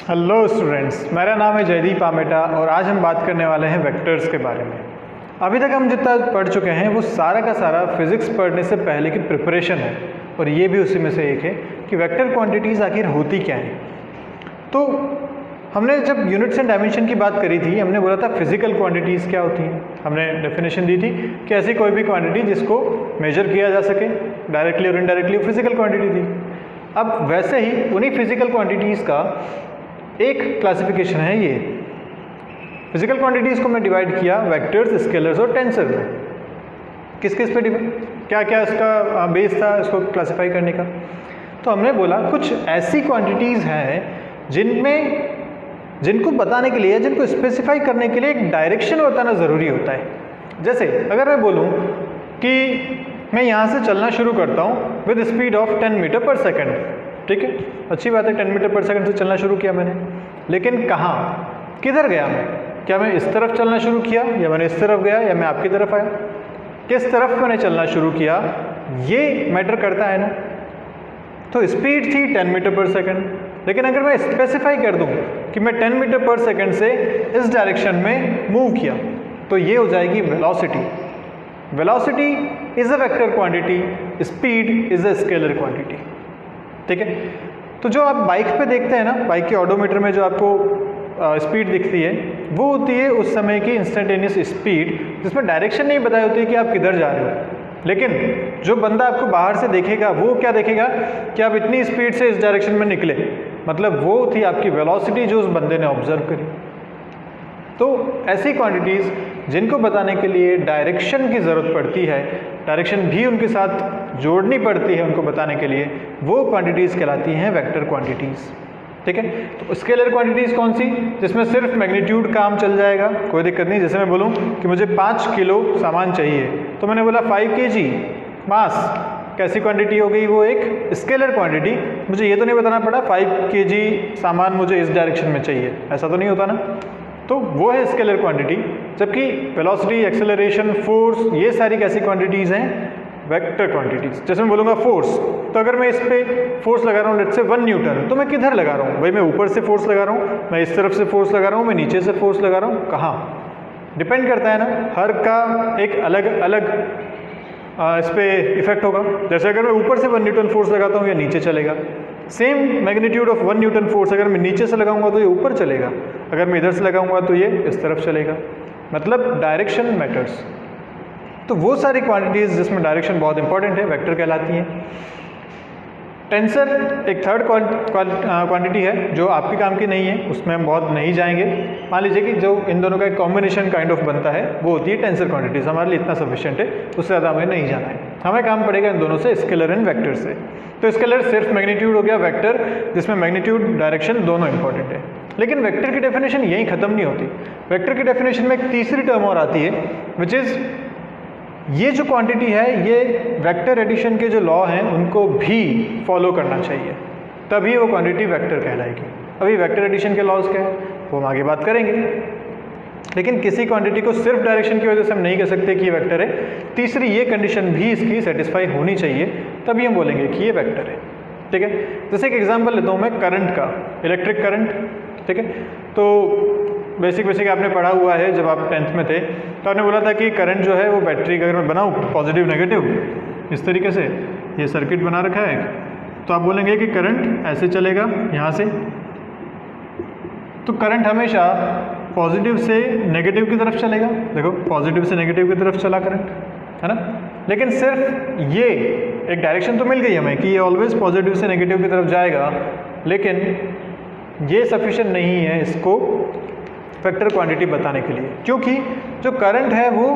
Hello students, मेरा नाम है जयदीप आमेटा और आज हम बात करने वाले हैं वेक्टर्स के बारे में। अभी तक हम जितना पढ़ चुके हैं वो सारा का सारा फिज़िक्स पढ़ने से पहले की प्रिपरेशन है और ये भी उसी में से एक है कि वेक्टर क्वांटिटीज़ आखिर होती क्या हैं। तो हमने जब यूनिट्स एंड डायमेंशन की बात करी थी, हमने बोला था फिजिकल क्वांटिटीज़ क्या होती हैं। हमने डेफिनेशन दी थी कि ऐसी कोई भी क्वांटिटी जिसको मेजर किया जा सके डायरेक्टली और इनडायरेक्टली, वो फिजिकल क्वांटिटी थी। अब वैसे ही उन्हीं फिजिकल क्वांटिटीज़ का एक क्लासिफिकेशन है ये। फिजिकल क्वांटिटीज़ को हमने डिवाइड किया वेक्टर्स, स्केलर्स और टेंसर में। किस किस पे क्या क्या इसका बेस था इसको क्लासिफाई करने का। तो हमने बोला कुछ ऐसी क्वांटिटीज़ हैं जिनको बताने के लिए, जिनको स्पेसिफाई करने के लिए एक डायरेक्शन बताना ज़रूरी होता है। जैसे अगर मैं बोलूँ कि मैं यहाँ से चलना शुरू करता हूँ विद स्पीड ऑफ 10 मीटर पर सेकेंड, ठीक है, अच्छी बात है, 10 मीटर पर सेकंड से चलना शुरू किया मैंने, लेकिन कहाँ, किधर गया मैं? क्या मैं इस तरफ चलना शुरू किया या मैंने इस तरफ गया या मैं आपकी तरफ आया? किस तरफ मैंने चलना शुरू किया ये मैटर करता है ना। तो स्पीड थी 10 मीटर पर सेकंड, लेकिन अगर मैं स्पेसिफाई कर दूँ कि मैं 10 मीटर पर सेकंड से इस डायरेक्शन में मूव किया तो ये हो जाएगी velocity. Velocity is a vector quantity, speed is a scalar quantity, ठीक है। तो जो आप बाइक पे देखते हैं ना, बाइक के ऑडोमीटर में जो आपको स्पीड दिखती है वो होती है उस समय की इंस्टेंटेनियस स्पीड, जिसमें डायरेक्शन नहीं बताई होती है कि आप किधर जा रहे हो। लेकिन जो बंदा आपको बाहर से देखेगा वो क्या देखेगा कि आप इतनी स्पीड से इस डायरेक्शन में निकले, मतलब वो थी आपकी वेलोसिटी जो उस बंदे ने ऑब्जर्व करी। तो ऐसी क्वांटिटीज़ जिनको बताने के लिए डायरेक्शन की ज़रूरत पड़ती है, डायरेक्शन भी उनके साथ जोड़नी पड़ती है उनको बताने के लिए, वो क्वांटिटीज़ कहलाती हैं वेक्टर क्वांटिटीज़, ठीक है। तो स्केलर क्वांटिटीज़ कौन सी? जिसमें सिर्फ मैग्नीट्यूड काम चल जाएगा, कोई दिक्कत नहीं। जैसे मैं बोलूँ कि मुझे 5 किलो सामान चाहिए तो मैंने बोला 5 kg मास, कैसी क्वांटिटी हो गई? वो एक स्केलर क्वांटिटी। मुझे ये तो नहीं बताना पड़ा 5 kg सामान मुझे इस डायरेक्शन में चाहिए, ऐसा तो नहीं होता ना। तो वो है स्केलर क्वांटिटी। जबकि वेलोसिटी, एक्सेलरेशन, फोर्स, ये सारी कैसी क्वांटिटीज़ हैं? Vector quantities. जैसे मैं बोलूँगा फोर्स, तो अगर मैं इस पे फोर्स लगा रहा हूँ लेट्स से 1 न्यूटन, तो मैं किधर लगा रहा हूँ? भाई मैं ऊपर से फोर्स लगा रहा हूँ, मैं इस तरफ से फोर्स लगा रहा हूँ, मैं नीचे से फोर्स लगा रहा हूँ, कहाँ? डिपेंड करता है ना, हर का एक अलग अलग इस पर इफेक्ट होगा। जैसे अगर मैं ऊपर से 1 न्यूटन फोर्स लगाता हूँ, ये नीचे चलेगा। Same magnitude of 1 Newton force अगर मैं नीचे से लगाऊंगा तो ये ऊपर चलेगा, अगर मैं इधर से लगाऊंगा तो ये इस तरफ चलेगा। मतलब डायरेक्शन मैटर्स। तो वो सारी क्वांटिटीज़ जिसमें डायरेक्शन बहुत इंपॉर्टेंट है वेक्टर कहलाती हैं। टेंसर एक थर्ड क्वांटिटी है जो आपके काम की नहीं है, उसमें हम बहुत नहीं जाएंगे। मान लीजिए कि जो इन दोनों का एक कॉम्बिनेशन काइंड ऑफ बनता है वो होती है टेंसर क्वांटिटीज़। हमारे लिए इतना सफिशिएंट है, उससे ज़्यादा हमें नहीं जाना है। हमें काम पड़ेगा इन दोनों से, स्केलर एंड वेक्टर से। तो स्केलर सिर्फ मैग्नीट्यूड हो गया, वेक्टर जिसमें मैग्नीट्यूड डायरेक्शन दोनों इंपॉर्टेंट है। लेकिन वेक्टर की डेफिनेशन यहीं ख़त्म नहीं होती। वेक्टर की डेफिनेशन में एक तीसरी टर्म और आती है विच इज़, ये जो क्वांटिटी है ये वेक्टर एडिशन के जो लॉ हैं उनको भी फॉलो करना चाहिए, तभी वो क्वांटिटी वेक्टर कहलाएगी। अभी वेक्टर एडिशन के लॉज क्या है वो हम आगे बात करेंगे, लेकिन किसी क्वांटिटी को सिर्फ डायरेक्शन की वजह से हम नहीं कह सकते कि ये वेक्टर है। तीसरी ये कंडीशन भी इसकी सेटिस्फाई होनी चाहिए, तभी हम बोलेंगे कि ये वेक्टर है, ठीक है। जैसे एक एग्जांपल लेता हूँ मैं करंट का, इलेक्ट्रिक करंट, ठीक है। तो बेसिक आपने पढ़ा हुआ है जब आप 10th में थे, तो आपने बोला था कि करंट जो है वो बैटरी का अगर मैं बनाऊँ पॉजिटिव नेगेटिव इस तरीके से, ये सर्किट बना रखा है, तो आप बोलेंगे कि करंट ऐसे चलेगा यहाँ से। तो करंट हमेशा पॉजिटिव से नेगेटिव की तरफ चलेगा, देखो पॉजिटिव से नेगेटिव की तरफ चला करंट, है ना। लेकिन सिर्फ ये एक डायरेक्शन तो मिल गई हमें कि ये ऑलवेज पॉजिटिव से नेगेटिव की तरफ जाएगा, लेकिन ये सफिशिएंट नहीं है इसको वेक्टर क्वांटिटी बताने के लिए, क्योंकि जो करंट है वो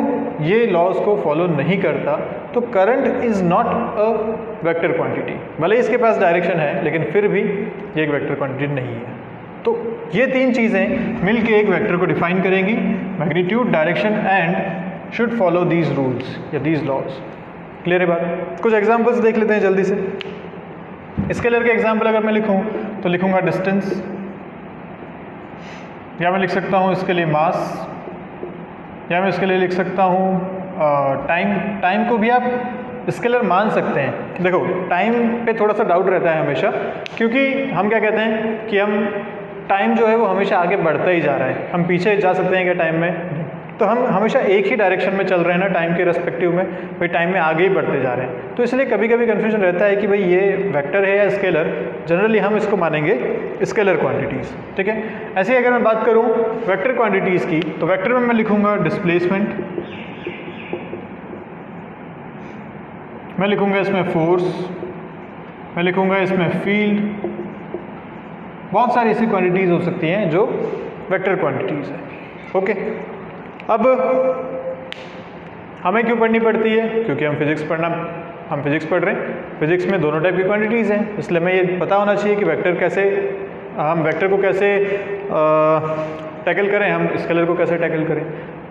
ये लॉज को फॉलो नहीं करता। तो current is not a vector quantity, भले इसके पास डायरेक्शन है लेकिन फिर भी ये एक वेक्टर क्वांटिटी नहीं है। तो ये तीन चीज़ें मिलके एक वेक्टर को डिफाइन करेंगी, magnitude, direction and should follow these rules या दीज लॉज। क्लियर है बात? कुछ एग्जाम्पल्स देख लेते हैं जल्दी से। स्केलर के एग्जाम्पल अगर मैं लिखूँ तो लिखूँगा डिस्टेंस, या मैं लिख सकता हूँ इसके लिए मास, या मैं इसके लिए लिख सकता हूँ टाइम। टाइम को भी आप स्केलर मान सकते हैं। देखो टाइम पे थोड़ा सा डाउट रहता है हमेशा, क्योंकि हम क्या कहते हैं कि हम टाइम जो है वो हमेशा आगे बढ़ता ही जा रहा है, हम पीछे जा सकते हैं क्या टाइम में? तो हम हमेशा एक ही डायरेक्शन में चल रहे हैं ना टाइम के रेस्पेक्टिव में, भाई टाइम में आगे ही बढ़ते जा रहे हैं। तो इसलिए कभी कभी कन्फ्यूजन रहता है कि भाई ये वेक्टर है या स्केलर। जनरली हम इसको मानेंगे स्केलर क्वांटिटीज़, ठीक है। ऐसे ही अगर मैं बात करूँ वेक्टर क्वांटिटीज़ की, तो वेक्टर में मैं लिखूँगा डिस्प्लेसमेंट, मैं लिखूँगा इसमें फोर्स, मैं लिखूँगा इसमें फील्ड, बहुत सारी ऐसी क्वांटिटीज़ हो सकती हैं जो वेक्टर क्वांटिटीज़ है। ओके, अब हमें क्यों पढ़नी पड़ती है? क्योंकि हम फिजिक्स पढ़ रहे हैं। फिजिक्स में दोनों टाइप की क्वांटिटीज़ हैं, इसलिए हमें ये पता होना चाहिए कि वेक्टर कैसे, हम वेक्टर को कैसे टैकल करें, हम स्केलर को कैसे टैकल करें।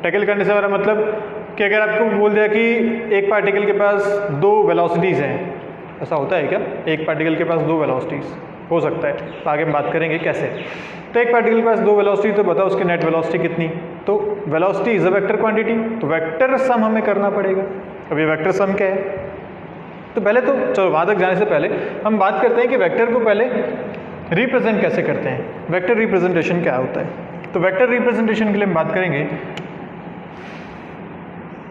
टैकल करने से हमारा मतलब कि अगर आपको बोल दिया कि एक पार्टिकल के पास 2 वेलोसिटीज़ हैं, ऐसा होता है क्या? एक पार्टिकल के पास 2 वेलोसिटीज़ हो सकता है, तो आगे हम बात करेंगे कैसे। तो एक पार्टिकल के पास 2 वेलोसिटी, तो बताओ उसकी नेट वेलोसिटी कितनी? तो velocity is a vector quantity, तो वेक्टर सम हमें करना पड़ेगा। अब ये वेक्टर सम क्या है? तो पहले तो चलो वहाँ तक जाने से पहले हम बात करते हैं कि वेक्टर को पहले रिप्रेजेंट कैसे करते हैं, वेक्टर रिप्रेजेंटेशन क्या होता है। तो वेक्टर रिप्रेजेंटेशन के लिए हम बात करेंगे,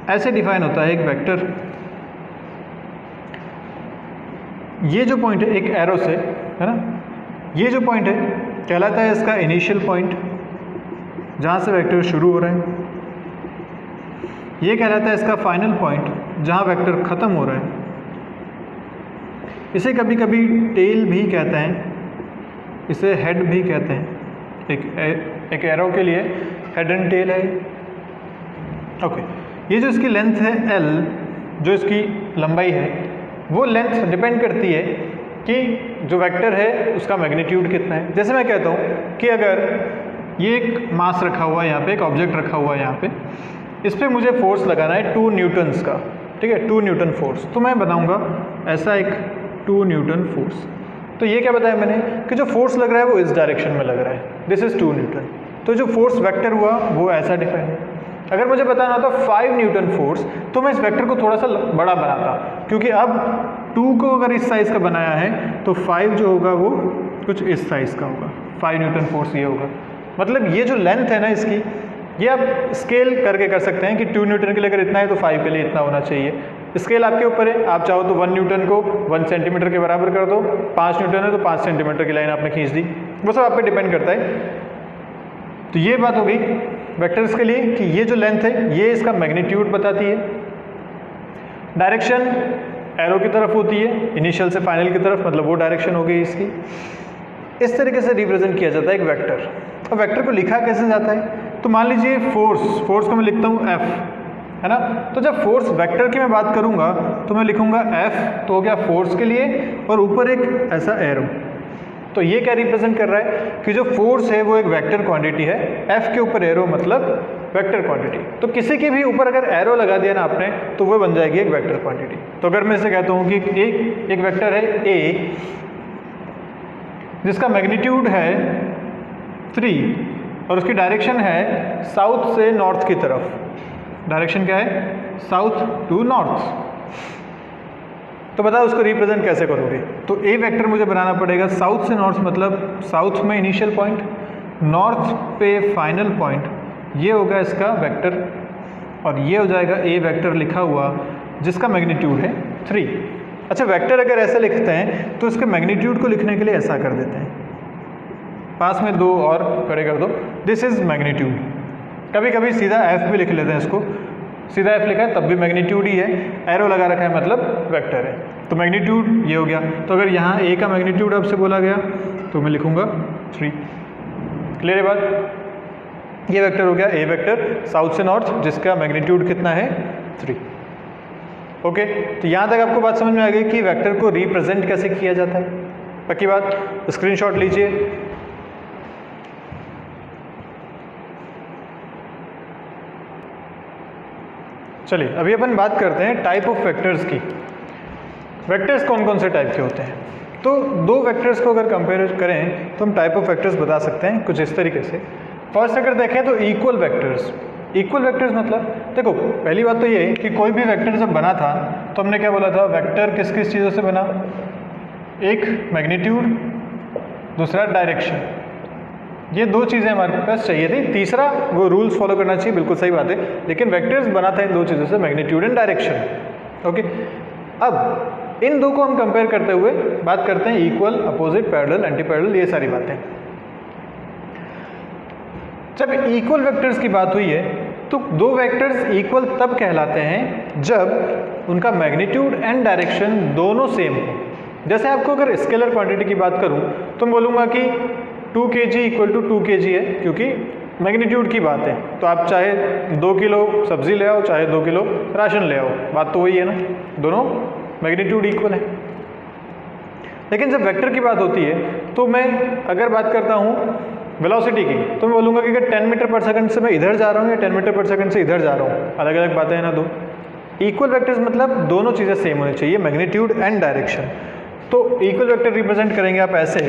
ऐसे डिफाइन होता है एक वेक्टर, ये जो पॉइंट है एक एरो से, है ना, ये जो पॉइंट है कहलाता है इसका इनिशियल पॉइंट, जहाँ से वेक्टर शुरू हो रहा है। ये कहलाता है इसका फाइनल पॉइंट, जहाँ वेक्टर ख़त्म हो रहा है। इसे कभी कभी टेल भी कहते हैं, इसे हेड भी कहते हैं। एक एरो के लिए हेड एंड टेल है। ओके, ये जो इसकी लेंथ है L, जो इसकी लंबाई है, वो लेंथ डिपेंड करती है कि जो वेक्टर है उसका मैग्नीट्यूड कितना है। जैसे मैं कहता हूँ कि अगर ये एक मास रखा हुआ है यहाँ पे, एक ऑब्जेक्ट रखा हुआ है यहाँ पे, इस पर मुझे फोर्स लगाना है 2 न्यूटन्स का, ठीक है, 2 न्यूटन फोर्स। तो मैं बनाऊँगा ऐसा एक 2 न्यूटन फोर्स। तो ये क्या बताया मैंने कि जो फोर्स लग रहा है वो इस डायरेक्शन में लग रहा है, दिस इज़ 2 न्यूटन। तो जो फोर्स वेक्टर हुआ वो ऐसा डिफाइन है। अगर मुझे बताना होता 5 न्यूटन फोर्स, तो मैं इस वेक्टर को थोड़ा सा बड़ा बनाता, क्योंकि अब 2 को अगर इस साइज़ का बनाया है तो 5 जो होगा वो कुछ इस साइज़ का होगा, 5 न्यूटन फोर्स ये होगा। मतलब ये जो लेंथ है ना इसकी, ये आप स्केल करके कर सकते हैं कि 2 न्यूटन के लिए अगर इतना है तो 5 के लिए इतना होना चाहिए। स्केल आपके ऊपर है, आप चाहो तो 1 न्यूटन को 1 सेंटीमीटर के बराबर कर दो, 5 न्यूटन है तो 5 सेंटीमीटर की लाइन आपने खींच दी, वो सब आप पे डिपेंड करता है। तो ये बात हो गई वेक्टर्स के लिए कि ये जो लेंथ है ये इसका मैग्नीट्यूड बताती है। डायरेक्शन एरो की तरफ होती है, इनिशियल से फाइनल की तरफ, मतलब वो डायरेक्शन हो गई इसकी। इस तरीके से रिप्रेजेंट किया जाता है एक वेक्टर। अब वेक्टर को लिखा कैसे जाता है? तो मान लीजिए फोर्स को मैं लिखता हूँ F, है ना। तो जब फोर्स वेक्टर की मैं बात करूँगा तो मैं लिखूँगा F, तो हो गया फोर्स के लिए, और ऊपर एक ऐसा एरो। तो ये क्या रिप्रेजेंट कर रहा है कि जो फोर्स है वो एक वेक्टर क्वांटिटी है, F के ऊपर एरो मतलब वेक्टर क्वांटिटी। तो किसी के भी ऊपर अगर एरो लगा दिया ना आपने तो वो बन जाएगी एक वेक्टर क्वांटिटी। तो अगर मैं इसे कहता हूँ कि एक वेक्टर है A, जिसका मैग्नीट्यूड है 3 और उसकी डायरेक्शन है साउथ से नॉर्थ की तरफ। डायरेक्शन क्या है? South to north. तो बताओ उसको रिप्रेजेंट कैसे करोगे? तो ए वेक्टर मुझे बनाना पड़ेगा साउथ से नॉर्थ, मतलब साउथ में इनिशियल पॉइंट, नॉर्थ पे फाइनल पॉइंट, ये होगा इसका वेक्टर, और ये हो जाएगा ए वेक्टर लिखा हुआ जिसका मैग्नीट्यूड है 3। अच्छा, वेक्टर अगर ऐसे लिखते हैं तो इसके मैग्नीट्यूड को लिखने के लिए ऐसा कर देते हैं, पास में 2 और खड़े कर दो, दिस इज़ मैग्नीट्यूड। कभी कभी सीधा एफ भी लिख लेते हैं, इसको सीधा एफ लिखा है तब भी मैग्नीट्यूड ही है, एरो लगा रखा है मतलब वेक्टर है। तो मैग्नीट्यूड ये हो गया। तो अगर यहाँ ए का मैग्नीट्यूड आपसे बोला गया तो मैं लिखूँगा 3। क्लियर है बात? ये वेक्टर हो गया ए वेक्टर साउथ से नॉर्थ जिसका मैग्नीट्यूड कितना है 3। ओके, तो यहाँ तक आपको बात समझ में आ गई कि वेक्टर को रिप्रेजेंट कैसे किया जाता है। पक्की बात? स्क्रीनशॉट लीजिए। चलिए अभी अपन बात करते हैं टाइप ऑफ वेक्टर्स की। वेक्टर्स कौन कौन से टाइप के होते हैं? तो 2 वेक्टर्स को अगर कंपेयर करें तो हम टाइप ऑफ वेक्टर्स बता सकते हैं कुछ इस तरीके से। फर्स्ट अगर देखें तो इक्वल वेक्टर्स। इक्वल वेक्टर्स मतलब देखो, पहली बात तो ये है कि कोई भी वेक्टर जब बना था तो हमने क्या बोला था, वेक्टर किस किस चीज़ों से बना? एक मैग्नीट्यूड, दूसरा डायरेक्शन, ये दो चीज़ें हमारे पास चाहिए थी, तीसरा वो रूल्स फॉलो करना चाहिए, बिल्कुल सही बात है, लेकिन वेक्टर्स बना था इन दो चीज़ों से, मैग्नीट्यूड एंड डायरेक्शन। ओके, अब इन दो को हम कंपेयर करते हुए बात करते हैं equal, opposite, parallel, anti parallel, ये सारी बातें। जब इक्वल वेक्टर्स की बात हुई है तो दो वेक्टर्स इक्वल तब कहलाते हैं जब उनका मैग्नीट्यूड एंड डायरेक्शन दोनों सेम हो। जैसे आपको अगर स्केलर क्वांटिटी की बात करूं तो मैं बोलूँगा कि 2 kg इक्वल टू 2 kg है, क्योंकि मैग्नीट्यूड की बात है। तो आप चाहे 2 किलो सब्जी ले आओ, चाहे 2 किलो राशन ले आओ, बात तो वही है ना, दोनों मैग्नीट्यूड इक्वल है। लेकिन जब वेक्टर की बात होती है तो मैं अगर बात करता हूँ वेलोसिटी की, तो मैं बोलूँगा कि अगर 10 मीटर पर सेकंड से मैं इधर जा रहा हूँ या 10 मीटर पर सेकंड से इधर जा रहा हूँ, अलग अलग बातें हैं ना दो। इक्वल वेक्टर्स मतलब दोनों चीज़ें सेम होनी चाहिए, मैग्नीट्यूड एंड डायरेक्शन। तो इक्वल वेक्टर रिप्रेजेंट करेंगे आप ऐसे,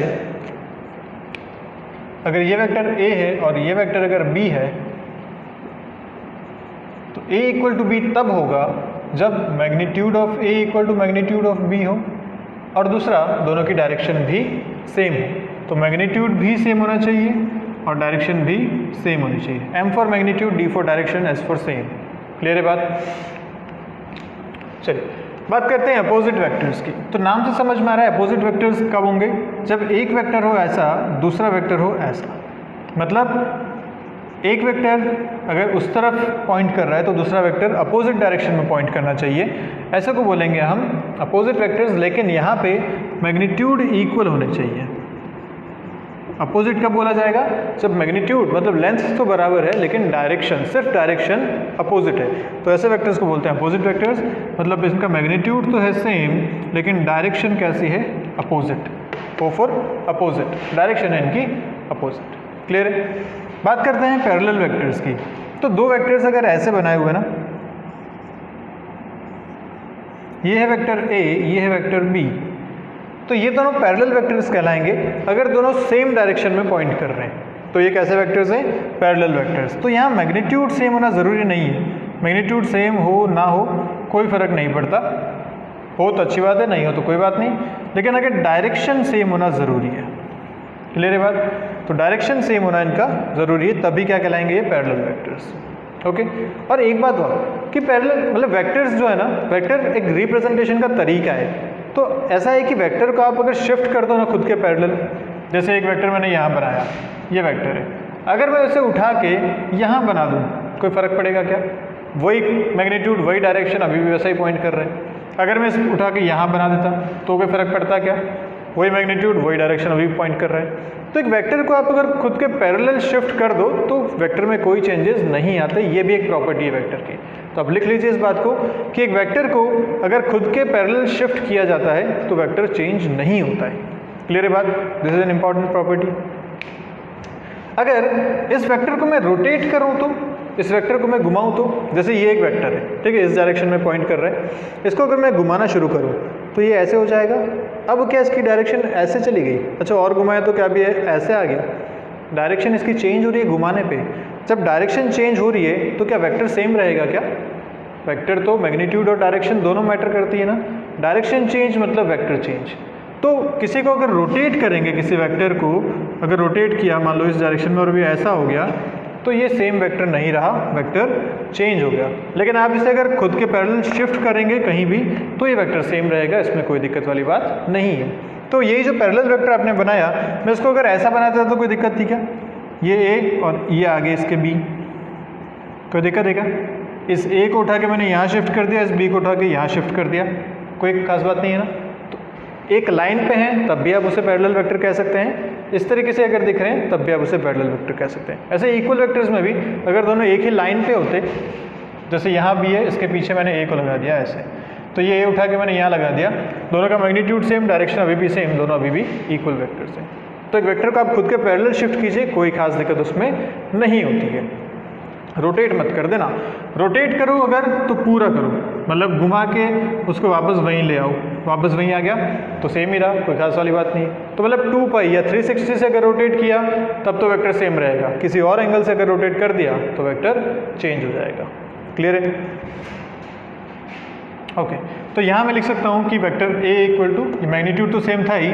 अगर ये वेक्टर A है और ये वेक्टर अगर B है तो A इक्वल टू B तब होगा जब magnitude of A equal to magnitude of B हो और दूसरा दोनों की डायरेक्शन भी सेम हो। तो मैग्नीट्यूड भी सेम होना चाहिए और डायरेक्शन भी सेम होनी चाहिए। M for magnitude, D for direction, S for same. Clear है बात? चलिए बात करते हैं अपोजिट वेक्टर्स की। तो नाम से समझ में आ रहा है अपोजिट वेक्टर्स कब होंगे, जब एक वेक्टर हो ऐसा, दूसरा वेक्टर हो ऐसा। मतलब एक वेक्टर अगर उस तरफ पॉइंट कर रहा है तो दूसरा वेक्टर अपोजिट डायरेक्शन में पॉइंट करना चाहिए, ऐसे को बोलेंगे हम अपोजिट वेक्टर्स। लेकिन यहाँ पे मैग्नीट्यूड इक्वल होने चाहिए। अपोजिट कब बोला जाएगा, जब मैग्नीट्यूड मतलब लेंथ तो बराबर है लेकिन डायरेक्शन, सिर्फ डायरेक्शन अपोजिट है। तो ऐसे वेक्टर्स को बोलते हैं अपोजिट वेक्टर्स। मतलब इनका मैग्नीट्यूड तो है सेम लेकिन डायरेक्शन कैसी है, opposite. O for opposite, direction है इनकी अपोजिट। क्लियर है? बात करते हैं पैरेलल वेक्टर्स की। तो दो वेक्टर्स अगर ऐसे बनाए हुए ना, ये है वेक्टर A, ये है वेक्टर B, तो ये दोनों पैरेलल वेक्टर्स कहलाएंगे अगर दोनों सेम डायरेक्शन में पॉइंट कर रहे हैं। तो ये कैसे वेक्टर्स हैं, पैरेलल वेक्टर्स। तो यहाँ मैग्नीट्यूड सेम होना ज़रूरी नहीं है, मैग्नीट्यूड सेम हो ना हो कोई फ़र्क नहीं पड़ता, हो तो अच्छी बात है, नहीं हो तो कोई बात नहीं, लेकिन अगर डायरेक्शन सेम होना ज़रूरी है। क्लियर है बात? तो डायरेक्शन सेम होना इनका ज़रूरी है, तभी क्या कहलाएंगे ये पैरेलल वेक्टर्स। ओके, और एक बात और कि पैरेलल मतलब वेक्टर्स जो है ना, वेक्टर एक रिप्रेजेंटेशन का तरीका है। तो ऐसा है कि वेक्टर को आप अगर शिफ्ट कर दो ना खुद के पैरेलल, जैसे एक वेक्टर मैंने यहाँ बनाया, ये वेक्टर है, अगर मैं उसे उठा के यहाँ बना दूँ कोई फ़र्क पड़ेगा क्या? वही मैग्नीट्यूड, वही डायरेक्शन, अभी भी वैसा ही पॉइंट कर रहे हैं। अगर मैं इसे उठा के यहाँ बना देता तो कोई फ़र्क पड़ता क्या? वही मैग्नीट्यूड, वही डायरेक्शन, अभी भी पॉइंट कर रहे हैं। तो एक वेक्टर को आप अगर खुद के पैरेलल शिफ्ट कर दो तो वेक्टर में कोई चेंजेस नहीं आते, ये भी एक प्रॉपर्टी है वेक्टर की। तो अब लिख लीजिए इस बात को कि एक वेक्टर को अगर खुद के पैरेलल शिफ्ट किया जाता है तो वेक्टर चेंज नहीं होता है। क्लियर है बात? This is an important property. अगर इस वेक्टर को मैं रोटेट करूं तो, इस वेक्टर को मैं घुमाऊं तो, जैसे ये एक वेक्टर है, ठीक है, इस डायरेक्शन में पॉइंट कर रहा है, इसको अगर मैं घुमाना शुरू करूं तो ये ऐसे हो जाएगा। अब क्या इसकी डायरेक्शन ऐसे चली गई, अच्छा और घुमाया तो क्या भी है, ऐसे आ गया। डायरेक्शन इसकी चेंज हो रही है घुमाने पे। जब डायरेक्शन चेंज हो रही है तो क्या वेक्टर सेम रहेगा क्या? वेक्टर तो मैग्नीट्यूड और डायरेक्शन दोनों मैटर करती है ना। डायरेक्शन चेंज मतलब वेक्टर चेंज। तो किसी को अगर रोटेट करेंगे, किसी वेक्टर को अगर रोटेट किया मान लो इस डायरेक्शन में और भी ऐसा हो गया तो ये सेम वेक्टर नहीं रहा, वेक्टर चेंज हो गया। लेकिन आप इसे अगर खुद के पैरेलल शिफ्ट करेंगे कहीं भी तो ये वेक्टर सेम रहेगा, इसमें कोई दिक्कत वाली बात नहीं है। तो यही जो पैरेलल वेक्टर आपने बनाया, मैं इसको अगर ऐसा बनाता तो कोई दिक्कत थी क्या? ये A और ये आगे इसके B, कोई दिक्कत है क्या? इस A को उठा के मैंने यहाँ शिफ्ट कर दिया, इस B को उठा के यहाँ शिफ्ट कर दिया, कोई खास बात नहीं है ना। तो एक लाइन पे हैं तब भी आप उसे पैरेलल वेक्टर कह सकते हैं, इस तरीके से अगर दिख रहे हैं तब भी आप उसे पैरेलल वेक्टर कह सकते हैं। ऐसे इक्वल वेक्टर्स में भी अगर दोनों एक ही लाइन पे होते, जैसे यहाँ B है, इसके पीछे मैंने A को लगा दिया ऐसे, तो ये A उठा के मैंने यहाँ लगा दिया, दोनों का मैग्नीट्यूड सेम, डायरेक्शन अभी भी सेम, दोनों अभी भी इक्वल वेक्टर्स हैं। तो एक वेक्टर को आप खुद के पैरेलल शिफ्ट कीजिए, कोई खास दिक्कत उसमें नहीं होती है। रोटेट मत कर देना, रोटेट करो अगर तो पूरा करो, मतलब घुमा के उसको वापस वहीं ले आओ, वापस वहीं आ गया तो सेम ही रहा, कोई खास वाली बात नहीं। तो मतलब 2 पाई या 360 से अगर रोटेट किया तब तो वेक्टर सेम रहेगा, किसी और एंगल से अगर रोटेट कर दिया तो वेक्टर चेंज हो जाएगा। क्लियर है? ओके, तो यहाँ मैं लिख सकता हूँ कि vector A equal to, magnitude तो सेम था ही,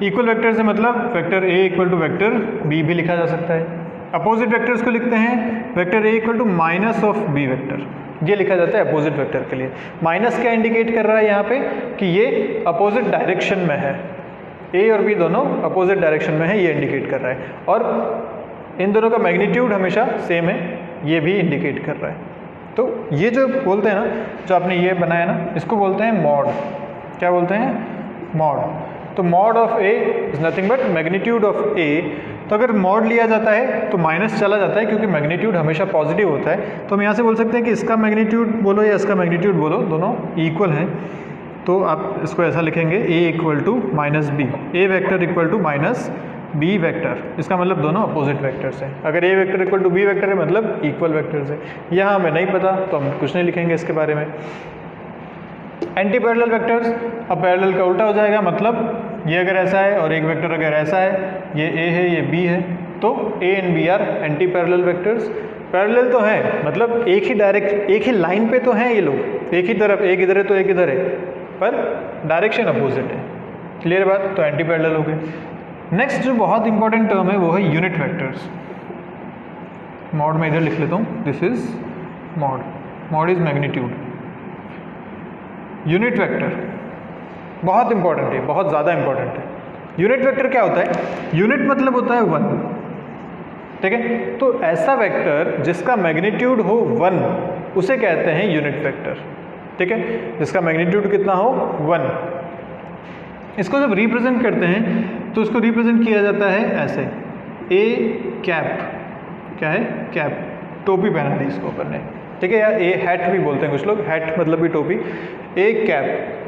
इक्वल वेक्टर से मतलब vector A equal to vector B भी लिखा जा सकता है। अपोजिट वेक्टर्स को लिखते हैं vector A equal to minus of B vector, ये लिखा जाता है अपोजिट वेक्टर के लिए। माइनस क्या इंडिकेट कर रहा है यहाँ पे कि ये अपोजिट डायरेक्शन में है, ए और बी दोनों अपोजिट डायरेक्शन में है, ये इंडिकेट कर रहा है। और इन दोनों का मैग्नीट्यूड हमेशा सेम है, ये भी इंडिकेट कर रहा है। तो ये जो बोलते हैं ना, जो आपने ये बनाया ना, इसको बोलते हैं मॉड। क्या बोलते हैं? मॉड। तो mod of A is nothing but magnitude of A. तो अगर मॉड लिया जाता है तो माइनस चला जाता है, क्योंकि मैग्नीट्यूड हमेशा पॉजिटिव होता है। तो हम यहाँ से बोल सकते हैं कि इसका मैग्नीट्यूड बोलो या इसका मैग्नीट्यूड बोलो, दोनों इक्वल हैं। तो आप इसको ऐसा लिखेंगे A equal to minus B, A vector equal to minus B vector. इसका मतलब दोनों अपोजिट वेक्टर्स हैं। अगर A vector equal to B vector है मतलब इक्वल वेक्टर्स है। यहाँ हमें नहीं पता तो हम कुछ नहीं लिखेंगे इसके बारे में। एंटी पैरेलल वेक्टर्स, अब पैरेलल का उल्टा हो जाएगा, मतलब ये अगर ऐसा है और एक वेक्टर अगर ऐसा है, ये ए है ये बी है, तो A and B are anti parallel vectors. Parallel तो हैं, मतलब एक ही लाइन पे तो हैं ये लोग, एक ही तरफ, एक इधर है तो एक इधर है, पर डायरेक्शन अपोजिट है। क्लियर बात? तो एंटी पैरेलल हो गए। नेक्स्ट जो बहुत इंपॉर्टेंट टर्म है वो है यूनिट वेक्टर्स। मॉड में इधर लिख लेता हूँ, this is mod, mod is magnitude. Unit vector बहुत इंपॉर्टेंट है, बहुत ज़्यादा इंपॉर्टेंट है। यूनिट वेक्टर क्या होता है? यूनिट मतलब होता है 1, ठीक है? तो ऐसा वेक्टर जिसका मैग्नीट्यूड हो 1 उसे कहते हैं यूनिट वेक्टर, ठीक है? जिसका मैग्नीट्यूड कितना हो 1। इसको जब रिप्रेजेंट करते हैं तो इसको रिप्रेजेंट किया जाता है ऐसे, ए कैप। क्या है? कैप, टोपी पहना दी इसको अपन ने, ठीक है? या ए हैट भी बोलते हैं कुछ लोग, हैट मतलब भी टोपी, ए कैप।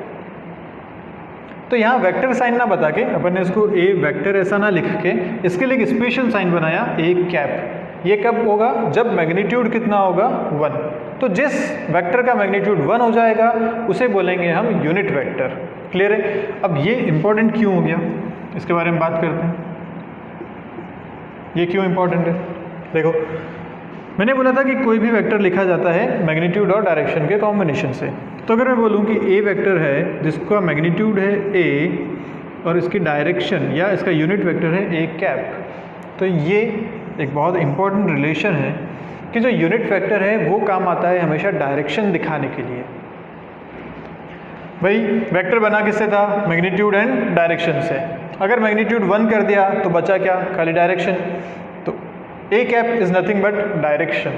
तो यहाँ वेक्टर साइन ना बता के अपन ने इसको ए वेक्टर ऐसा ना लिख के इसके लिए एक स्पेशल साइन बनाया, ए कैप। ये कब होगा? जब मैग्नीट्यूड कितना होगा 1। तो जिस वेक्टर का मैग्नीट्यूड 1 हो जाएगा उसे बोलेंगे हम यूनिट वेक्टर। क्लियर है? अब ये इंपॉर्टेंट क्यों हो गया इसके बारे में बात करते हैं। ये क्यों इंपॉर्टेंट है? देखो, मैंने बोला था कि कोई भी वेक्टर लिखा जाता है मैग्नीट्यूड और डायरेक्शन के कॉम्बिनेशन से। तो अगर मैं बोलूँ कि ए वेक्टर है जिसका मैग्नीट्यूड है ए और इसकी डायरेक्शन या इसका यूनिट वेक्टर है ए कैप, तो ये एक बहुत इंपॉर्टेंट रिलेशन है कि जो यूनिट वेक्टर है वो काम आता है हमेशा डायरेक्शन दिखाने के लिए। भाई वेक्टर बना किससे था? मैग्नीट्यूड एंड डायरेक्शन से। अगर मैग्नीट्यूड 1 कर दिया तो बचा क्या? खाली डायरेक्शन। तो A cap is nothing but direction.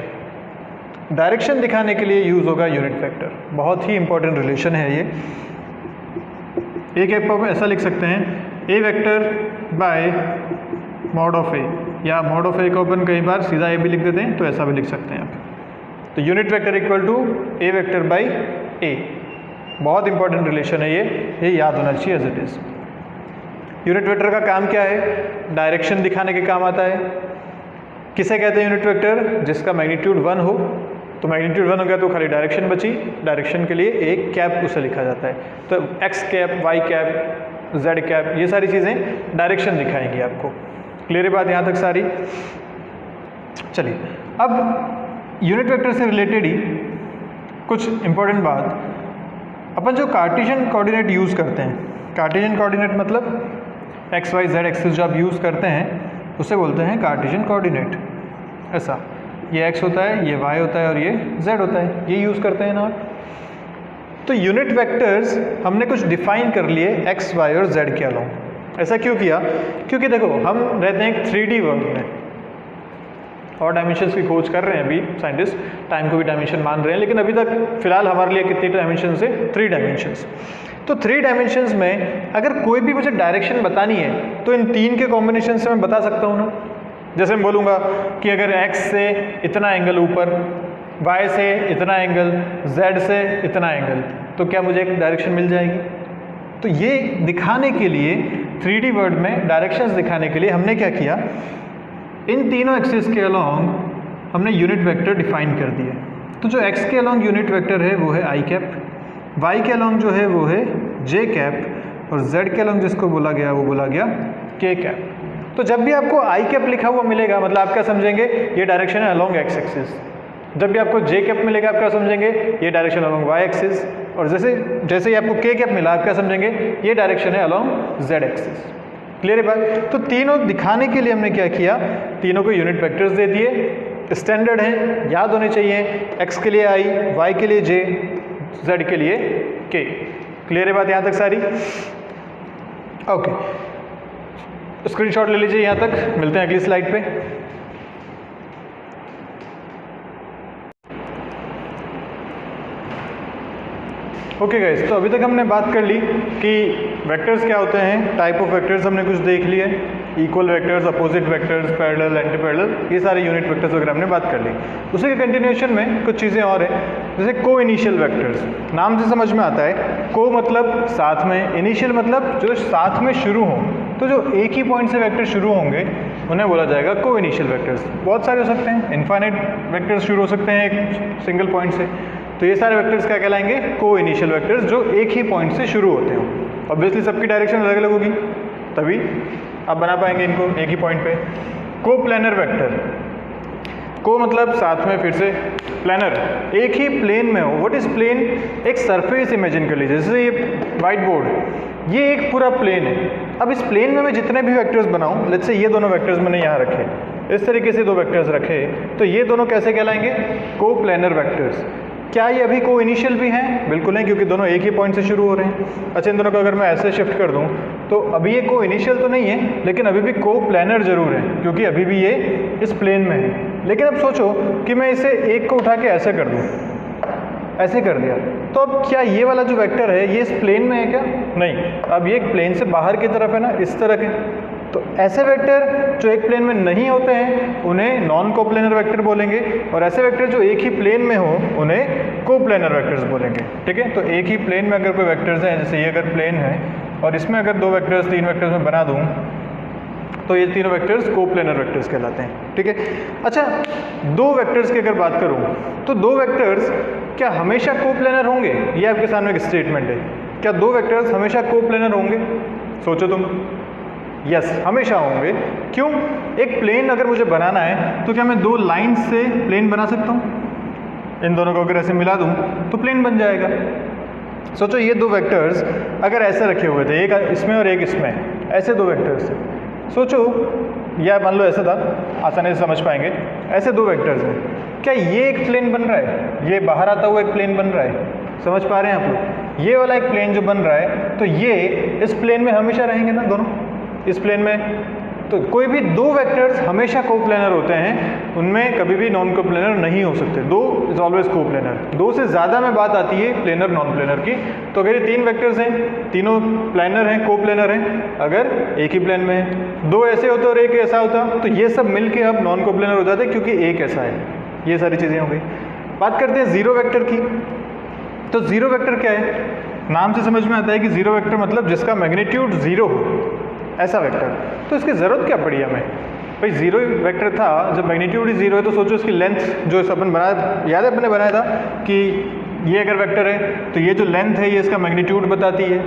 Direction दिखाने के लिए यूज होगा यूनिट वेक्टर। बहुत ही इंपॉर्टेंट रिलेशन है ये। ए कैप को ऐसा लिख सकते हैं, ए वेक्टर बाय मॉड ऑफ ए, या मॉड ऑफ ए को अपन कई बार सीधा ए भी लिख देते हैं तो ऐसा भी लिख सकते हैं आप। तो unit vector equal to A vector by A. बहुत इंपॉर्टेंट रिलेशन है ये याद होना चाहिए as it is. Unit vector का काम क्या है? डायरेक्शन दिखाने के काम आता है। किसे कहते हैं यूनिट वेक्टर? जिसका मैग्नीट्यूड 1 हो। तो मैग्नीट्यूड 1 हो गया तो खाली डायरेक्शन बची, डायरेक्शन के लिए एक कैप उसे लिखा जाता है। तो X cap, Y cap, Z cap, ये सारी चीज़ें डायरेक्शन दिखाएंगी आपको। क्लियर है बात यहाँ तक सारी? चलिए, अब यूनिट वेक्टर से रिलेटेड ही कुछ इंपॉर्टेंट बात, अपन जो कार्टेशियन कोऑर्डिनेट यूज़ करते हैं, कार्टेशियन कोऑर्डिनेट मतलब एक्स वाई जेड एक्सिस जो आप यूज़ करते हैं उसे बोलते हैं कार्टेशियन कोऑर्डिनेट। ऐसा, ये x होता है, ये y होता है और ये z होता है, ये यूज़ करते हैं ना। तो यूनिट वेक्टर्स हमने कुछ डिफाइन कर लिए x, y और z के अलावा। ऐसा क्यों किया? क्योंकि देखो, हम रहते हैं एक 3D वर्ल्ड में और डायमेंशंस की खोज कर रहे हैं अभी साइंटिस्ट, टाइम को भी डायमेंशन मान रहे हैं, लेकिन अभी तक फिलहाल हमारे लिए कितनी डायमेंशन से? 3 डायमेंशंस। तो 3 डायमेंशंस में अगर कोई भी मुझे डायरेक्शन बतानी है तो इन 3 के कॉम्बिनेशन से मैं बता सकता हूँ ना। जैसे मैं बोलूँगा कि अगर x से इतना एंगल ऊपर, y से इतना एंगल, z से इतना एंगल, तो क्या मुझे एक डायरेक्शन मिल जाएगी? तो ये दिखाने के लिए 3D वर्ल्ड में डायरेक्शंस दिखाने के लिए हमने क्या किया, इन तीनों एक्सिस के अलोंग हमने यूनिट वेक्टर डिफाइन कर दिए। तो जो x के अलोंग यूनिट वेक्टर है वो है i कैप, y के अलोंग जो है वो है j कैप और z के अलोंग जिसको बोला गया वो बोला गया k कैप। तो जब भी आपको i कैप लिखा हुआ मिलेगा मतलब आप क्या समझेंगे? ये डायरेक्शन है अलोंग x एक्सिस। जब भी आपको j कैप मिलेगा आप क्या समझेंगे? ये डायरेक्शन अलोंग y एक्सिस। और जैसे ही आपको k कैप मिला आप क्या समझेंगे? ये डायरेक्शन है अलोंग z एक्सिस। क्लियर है बात? तो तीनों दिखाने के लिए हमने क्या किया, तीनों को यूनिट वेक्टर्स दे दिए, स्टैंडर्ड हैं, याद होने चाहिए, x के लिए i, y के लिए j, z के लिए k। क्लियर है बात यहाँ तक सारी? ओके, स्क्रीनशॉट ले लीजिए यहाँ तक, मिलते हैं अगली स्लाइड पे। ओके गाइस, तो अभी तक हमने बात कर ली कि वेक्टर्स क्या होते हैं, टाइप ऑफ वेक्टर्स हमने कुछ देख लिए, equal vectors, opposite vectors, parallel, anti parallel, ये सारे यूनिट वेक्टर्स वगैरह हमने बात कर ली। उसी के कंटिन्यूएशन में कुछ चीज़ें और हैं, जैसे को इनिशियल वेक्टर्स। नाम से समझ में आता है, को मतलब साथ में, इनिशियल मतलब जो साथ में शुरू हो, तो जो एक ही पॉइंट से वेक्टर शुरू होंगे उन्हें बोला जाएगा को इनिशियल वेक्टर्स। बहुत सारे हो सकते हैं, इनफाइनाइट वेक्टर्स शुरू हो सकते हैं एक सिंगल पॉइंट से, तो ये सारे वेक्टर्स क्या कहलाएंगे, को इनिशियल वेक्टर्स, जो एक ही पॉइंट से शुरू होते हैं। ऑब्वियसली सबकी डायरेक्शन अलग अलग होगी, तभी आप बना पाएंगे इनको एक ही पॉइंट पे। को प्लेनर वेक्टर, को मतलब साथ में, फिर से प्लेनर, एक ही प्लेन में हो। What is plane? एक सरफेस इमेजिन कर लीजिए, जैसे ये वाइट बोर्ड, ये एक पूरा प्लेन है। अब इस प्लेन में मैं जितने भी वेक्टर्स बनाऊं, लेट्स से ये दोनों वेक्टर्स मैंने यहाँ रखे, इस तरीके से दो वेक्टर्स रखे, तो ये दोनों कैसे कहलाएंगे, को प्लेनर वेक्टर्स। क्या ये अभी को इनिशियल भी हैं? बिल्कुल है, क्योंकि दोनों एक ही पॉइंट से शुरू हो रहे हैं। अच्छा, इन दोनों को अगर मैं ऐसे शिफ्ट कर दूं तो अभी ये को इनिशियल तो नहीं है, लेकिन अभी भी को प्लेनर जरूर है, क्योंकि अभी भी ये इस प्लेन में है। लेकिन अब सोचो कि मैं इसे एक को उठा के ऐसे कर दूं, ऐसे कर दिया, तो अब क्या ये वाला जो वेक्टर है ये इस प्लेन में है क्या? नहीं, अब ये प्लेन से बाहर की तरफ है ना, इस तरह के। तो ऐसे वेक्टर जो एक प्लेन में नहीं होते हैं उन्हें नॉन कोप्लेनर वेक्टर बोलेंगे, और ऐसे वेक्टर जो एक ही प्लेन में हो उन्हें कोप्लेनर वेक्टर्स बोलेंगे। ठीक है, तो एक ही प्लेन में अगर कोई वेक्टर्स हैं, जैसे ये अगर प्लेन है और इसमें अगर दो वेक्टर्स, तीन वेक्टर्स में बना दूँ, तो ये तीनों वेक्टर्स कोप्लेनर वेक्टर्स कहलाते हैं। ठीक है, अच्छा, दो वेक्टर्स की अगर बात करूँ तो दो वेक्टर्स क्या हमेशा कोप्लेनर होंगे? ये आपके सामने एक स्टेटमेंट है, क्या दो वेक्टर्स हमेशा कोप्लेनर होंगे? सोचो तुम। यस, हमेशा होंगे। क्यों? एक प्लेन अगर मुझे बनाना है तो क्या मैं दो लाइंस से प्लेन बना सकता हूँ? इन दोनों को अगर ऐसे मिला दूँ तो प्लेन बन जाएगा। सोचो ये दो वेक्टर्स अगर ऐसे रखे हुए थे, एक इसमें और एक इसमें, ऐसे दो वेक्टर्स, सोचो, या मान लो ऐसा था, आसानी से समझ पाएंगे, ऐसे दो वेक्टर्स हैं, क्या ये एक प्लेन बन रहा है? ये बाहर आता हुआ एक प्लेन बन रहा है, समझ पा रहे हैं आप लोग? ये वाला एक प्लेन जो बन रहा है, तो ये इस प्लेन में हमेशा रहेंगे ना, दोनों इस प्लेन में। तो कोई भी दो वेक्टर्स हमेशा कोप्लेनर होते हैं, उनमें कभी भी नॉन कोप्लेनर नहीं हो सकते। दो इज ऑलवेज कोप्लेनर। दो से ज़्यादा में बात आती है प्लेनर नॉन प्लेनर की। तो अगर ये तीन वेक्टर्स हैं, तीनों प्लेनर हैं, कोप्लेनर हैं, अगर एक ही प्लेन में है, दो ऐसे होते और एक ऐसा होता, तो ये सब मिलके अब नॉन कोप्लेनर हो जाते हैं, क्योंकि एक ऐसा है। ये सारी चीज़ें हो गई। बात करते हैं जीरो वेक्टर की। तो जीरो वेक्टर क्या है? नाम से समझ में आता है कि जीरो वेक्टर मतलब जिसका मैग्नीट्यूड जीरो हो, ऐसा वेक्टर। तो इसकी ज़रूरत क्या पड़ी हमें? भाई जीरो वेक्टर था, जब मैग्नीट्यूड ही जीरो है तो सोचो इसकी लेंथ, जो अपन बनाया, याद है अपने बनाया था कि ये अगर वेक्टर है तो ये जो लेंथ है ये इसका मैग्नीट्यूड बताती है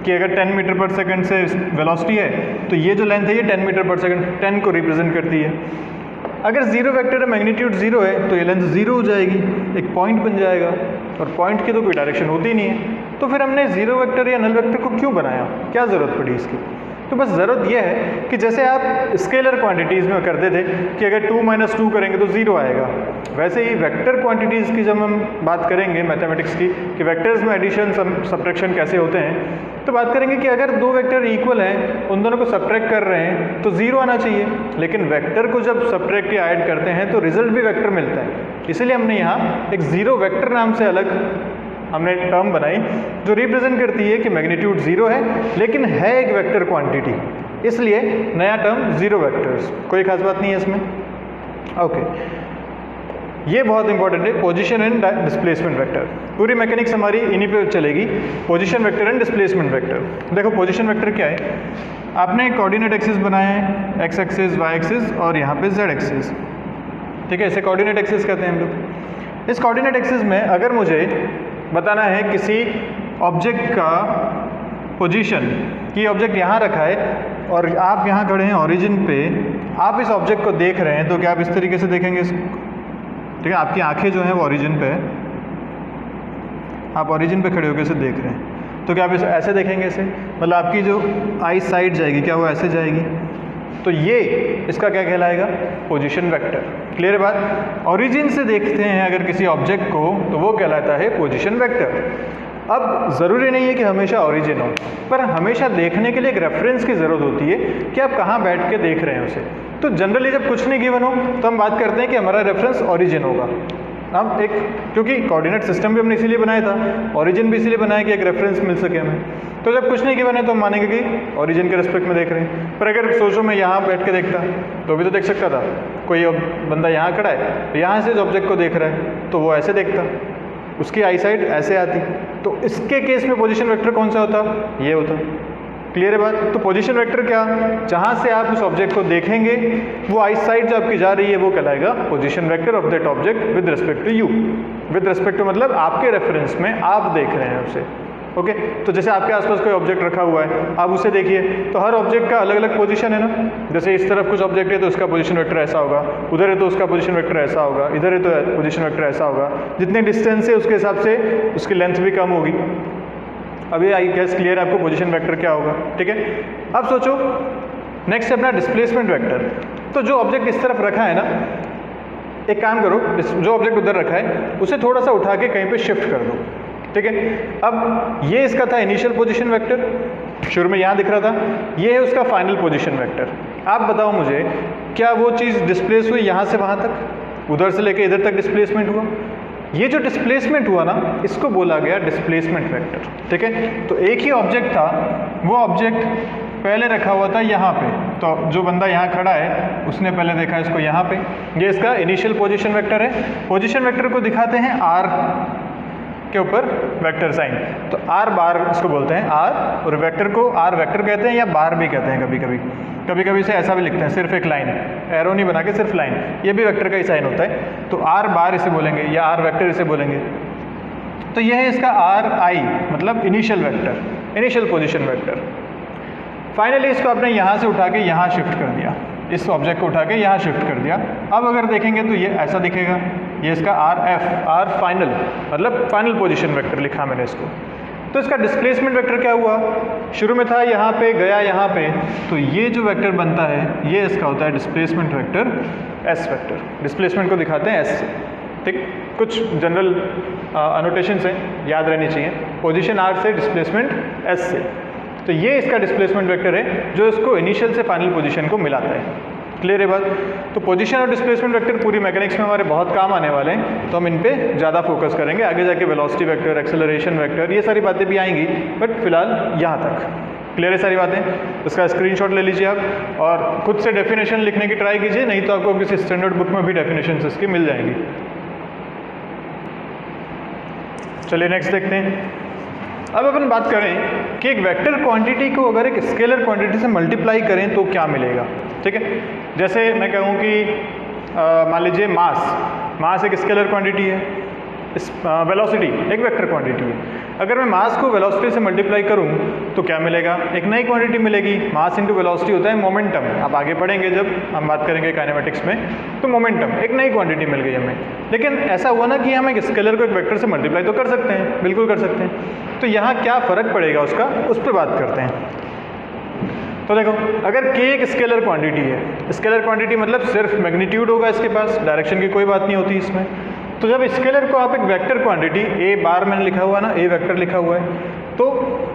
कि अगर 10 मीटर पर सेकंड से वेलोसिटी है तो ये जो लेंथ है ये 10 मीटर पर सेकंड, 10 को रिप्रेजेंट करती है। अगर जीरो वेक्टर है, मैग्नीट्यूड जीरो है, तो ये लेंथ जीरो हो जाएगी, एक पॉइंट बन जाएगा, और पॉइंट की तो कोई डायरेक्शन होती ही नहीं है। तो फिर हमने जीरो वेक्टर या नल वेक्टर को क्यों बनाया? क्या ज़रूरत पड़ी इसकी? तो बस ज़रूरत यह है कि जैसे आप स्केलर क्वांटिटीज़ में करते थे कि अगर 2 - 2 करेंगे तो ज़ीरो आएगा, वैसे ही वेक्टर क्वांटिटीज़ की जब हम बात करेंगे मैथमेटिक्स की कि वेक्टर्स में एडिशन सब्ट्रैक्शन कैसे होते हैं, तो बात करेंगे कि अगर दो वेक्टर इक्वल हैं, उन दोनों को सब्ट्रैक्ट कर रहे हैं तो ज़ीरो आना चाहिए। लेकिन वेक्टर को जब सब्ट्रैक्ट या ऐड करते हैं तो रिजल्ट भी वेक्टर मिलता है। इसलिए हमने यहाँ एक ज़ीरो वेक्टर नाम से अलग हमने टर्म बनाई जो रिप्रेजेंट करती है कि मैग्नीट्यूड जीरो है लेकिन है एक वेक्टर क्वांटिटी, इसलिए नया टर्म जीरो वेक्टर्स। कोई खास बात नहीं है इसमें। ओके, ये बहुत इंपॉर्टेंट है, पोजीशन एंड डिस्प्लेसमेंट वेक्टर। पूरी मैकेनिक्स हमारी इन्हीं पे चलेगी, position vector and displacement vector. देखो पोजीशन वेक्टर क्या है, आपने कोऑर्डिनेट एक्सिस बनाया है, एक्स एक्सिस, वाई एक्सिस और यहाँ पे जेड एक्सिस। ठीक है, इसे कोऑर्डिनेट एक्सिस कहते हैं हम लोग। इस कोऑर्डिनेट एक्सिस में अगर मुझे बताना है किसी ऑब्जेक्ट का पोजीशन, कि ऑब्जेक्ट यहाँ रखा है और आप यहाँ खड़े हैं ओरिजिन पे, आप इस ऑब्जेक्ट को देख रहे हैं, तो क्या आप इस तरीके से देखेंगे इसको? ठीक है, आपकी आंखें जो हैं वो ओरिजिन पे है, आप ओरिजिन पे खड़े होकर इसे देख रहे हैं। तो क्या आप इसे ऐसे देखेंगे, इसे मतलब आपकी जो आई साइड जाएगी क्या वो ऐसे जाएगी, तो ये इसका क्या कहलाएगा, पोजीशन वेक्टर। क्लियर है बात। ओरिजिन से देखते हैं अगर किसी ऑब्जेक्ट को तो वो कहलाता है पोजीशन वेक्टर। अब ज़रूरी नहीं है कि हमेशा ओरिजिन हो, पर हमेशा देखने के लिए एक रेफरेंस की ज़रूरत होती है कि आप कहाँ बैठ के देख रहे हैं उसे। तो जनरली जब कुछ नहीं गिवन हो तो हम बात करते हैं कि हमारा रेफरेंस ओरिजिन होगा। हम एक, क्योंकि कोऑर्डिनेट सिस्टम भी हमने इसीलिए बनाया था, ओरिजिन भी इसीलिए बनाया कि एक रेफरेंस मिल सके हमें। तो जब कुछ नहीं गिवन है तो हम मानेंगे कि ओरिजिन के रिस्पेक्ट में देख रहे हैं। पर अगर सोचो मैं यहाँ बैठ के देखता तो भी तो देख सकता था, कोई बंदा यहाँ खड़ा है तो यहाँ से इस ऑब्जेक्ट को देख रहा है तो वो ऐसे देखता, उसकी आई साइड ऐसे आती, तो इसके केस में पोजीशन वेक्टर कौन सा होता, ये होता। क्लियर है बात। तो पोजीशन वेक्टर क्या, जहाँ से आप उस ऑब्जेक्ट को देखेंगे वो आई साइड जो आपकी जा रही है वो कहलाएगा position vector of that object with respect to you. With respect to मतलब आपके रेफरेंस में आप देख रहे हैं उसे। ओके तो जैसे आपके आसपास कोई ऑब्जेक्ट रखा हुआ है, आप उसे देखिए तो हर ऑब्जेक्ट का अलग अलग पोजीशन है ना। जैसे इस तरफ कुछ ऑब्जेक्ट है तो उसका पोजीशन वेक्टर ऐसा होगा, उधर है तो उसका पोजीशन वेक्टर ऐसा होगा, इधर है तो पोजीशन वेक्टर ऐसा होगा। जितने डिस्टेंस है उसके हिसाब से उसकी लेंथ भी कम होगी। अभी आई गेस क्लियर है आपको पोजीशन वेक्टर क्या होगा। ठीक है, अब सोचो नेक्स्ट है अपना डिस्प्लेसमेंट वेक्टर। तो जो ऑब्जेक्ट इस तरफ रखा है ना, एक काम करो, जो ऑब्जेक्ट उधर रखा है उसे थोड़ा सा उठा के कहीं पे शिफ्ट कर दो। ठीक है, अब ये इसका था इनिशियल पोजीशन वेक्टर, शुरू में यहाँ दिख रहा था, ये है उसका फाइनल पोजीशन वेक्टर। आप बताओ मुझे, क्या वो चीज़ डिस्प्लेस हुई यहाँ से वहाँ तक, उधर से लेके इधर तक डिस्प्लेसमेंट हुआ? ये जो डिस्प्लेसमेंट हुआ ना, इसको बोला गया डिस्प्लेसमेंट वेक्टर। ठीक है, तो एक ही ऑब्जेक्ट था, वो ऑब्जेक्ट पहले रखा हुआ था यहाँ पे, तो जो बंदा यहाँ खड़ा है उसने पहले देखा इसको यहाँ पे, ये इसका इनिशियल पोजीशन वेक्टर है। पोजीशन वेक्टर को दिखाते हैं आर के ऊपर वेक्टर साइन, तो आर बार इसको बोलते हैं आर, और वेक्टर को आर वेक्टर कहते हैं या बार भी कहते हैं कभी कभी। कभी कभी इसे ऐसा भी लिखते हैं, सिर्फ एक लाइन, एरो नहीं बना के सिर्फ लाइन, ये भी वेक्टर का ही साइन होता है। तो आर बार इसे बोलेंगे या आर वेक्टर इसे बोलेंगे। तो यह है इसका आर आई मतलब initial vector, initial position vector. Finally इसको आपने यहाँ से उठा के यहाँ शिफ्ट कर दिया, इस ऑब्जेक्ट को उठा के यहाँ शिफ्ट कर दिया। अब अगर देखेंगे तो ये ऐसा दिखेगा, ये इसका आर एफ, आर फाइनल मतलब फाइनल पोजीशन वेक्टर लिखा मैंने इसको। तो इसका डिस्प्लेसमेंट वेक्टर क्या हुआ, शुरू में था यहाँ पे, गया यहाँ पे, तो ये जो वेक्टर बनता है ये इसका होता है displacement vector S vector. Displacement को दिखाते हैं एस से। ठीक, कुछ जनरल अनोटेशंस हैं, याद रहनी चाहिए। पोजीशन आर से, डिस्प्लेसमेंट एस से, तो ये इसका डिस्प्लेसमेंट वेक्टर है जो इसको इनिशियल से फाइनल पोजीशन को मिलाता है। क्लियर है बात। तो पोजीशन और डिस्प्लेसमेंट वेक्टर पूरी मैकेनिक्स में हमारे बहुत काम आने वाले हैं, तो हम इन पे ज़्यादा फोकस करेंगे। आगे जाके वेलोसिटी वेक्टर, एक्सेलरेशन वेक्टर, ये सारी बातें भी आएंगी, बट फिलहाल यहाँ तक। क्लियर है सारी बातें। इसका स्क्रीनशॉट ले लीजिए आप और खुद से डेफिनेशन लिखने की ट्राई कीजिए, नहीं तो आपको किसी स्टैंडर्ड बुक में भी डेफिनेशन इसकी मिल जाएंगी। चलिए नेक्स्ट देखते हैं। अब अपन बात करें कि एक वेक्टर क्वांटिटी को अगर एक स्केलर क्वांटिटी से मल्टीप्लाई करें तो क्या मिलेगा। ठीक है, जैसे मैं कहूँ कि मान लीजिए मास एक स्केलर क्वांटिटी है, वेलोसिटी एक वेक्टर क्वांटिटी है। अगर मैं मास को वेलोसिटी से मल्टीप्लाई करूं तो क्या मिलेगा, एक नई क्वांटिटी मिलेगी। मास इंटू वेलोसिटी होता है मोमेंटम, आप आगे पढ़ेंगे जब हम बात करेंगे काइनेमेटिक्स में। तो मोमेंटम एक नई क्वांटिटी मिल गई हमें। लेकिन ऐसा हुआ ना कि हम एक स्केलर को एक वेक्टर से मल्टीप्लाई तो कर सकते हैं, बिल्कुल कर सकते हैं। तो यहाँ क्या फ़र्क पड़ेगा उसका, उस पर बात करते हैं। तो देखो, अगर k एक स्केलर क्वांटिटी है, स्केलर क्वांटिटी मतलब सिर्फ मैग्नीट्यूड होगा इसके पास, डायरेक्शन की कोई बात नहीं होती इसमें। तो जब स्केलर को आप एक वेक्टर क्वांटिटी a बार मैंने लिखा हुआ ना, a वेक्टर लिखा हुआ है, तो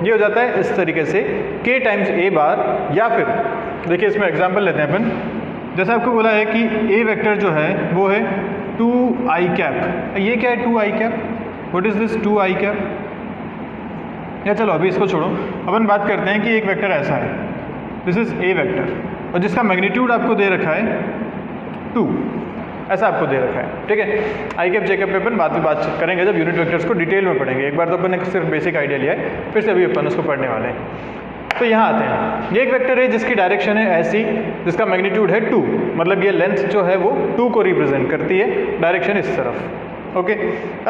ये हो जाता है इस तरीके से k टाइम्स a बार। या फिर देखिए इसमें एग्जांपल लेते हैं अपन। जैसे आपको बोला है कि a वेक्टर जो है वो है 2i कैप। ये क्या है 2i cap, what is this 2i cap? या चलो अभी इसको छोड़ो, अपन बात करते हैं कि एक वेक्टर ऐसा है, दिस इज a वेक्टर, और जिसका मैग्नीट्यूड आपको दे रखा है 2, ऐसा आपको दे रखा है। ठीक है, आई कैप जे कैप पे अपन बाद में बात करेंगे जब यूनिट वेक्टर्स को डिटेल में पढ़ेंगे। एक बार तो अपन ने सिर्फ बेसिक आइडिया लिया है, फिर से अभी अपन उसको पढ़ने वाले हैं। तो यहाँ आते हैं, ये एक वेक्टर है जिसकी डायरेक्शन है ऐसी, जिसका मैग्नीट्यूड है 2, मतलब ये लेंथ जो है वो 2 को रिप्रेजेंट करती है, डायरेक्शन इस तरफ। ओके,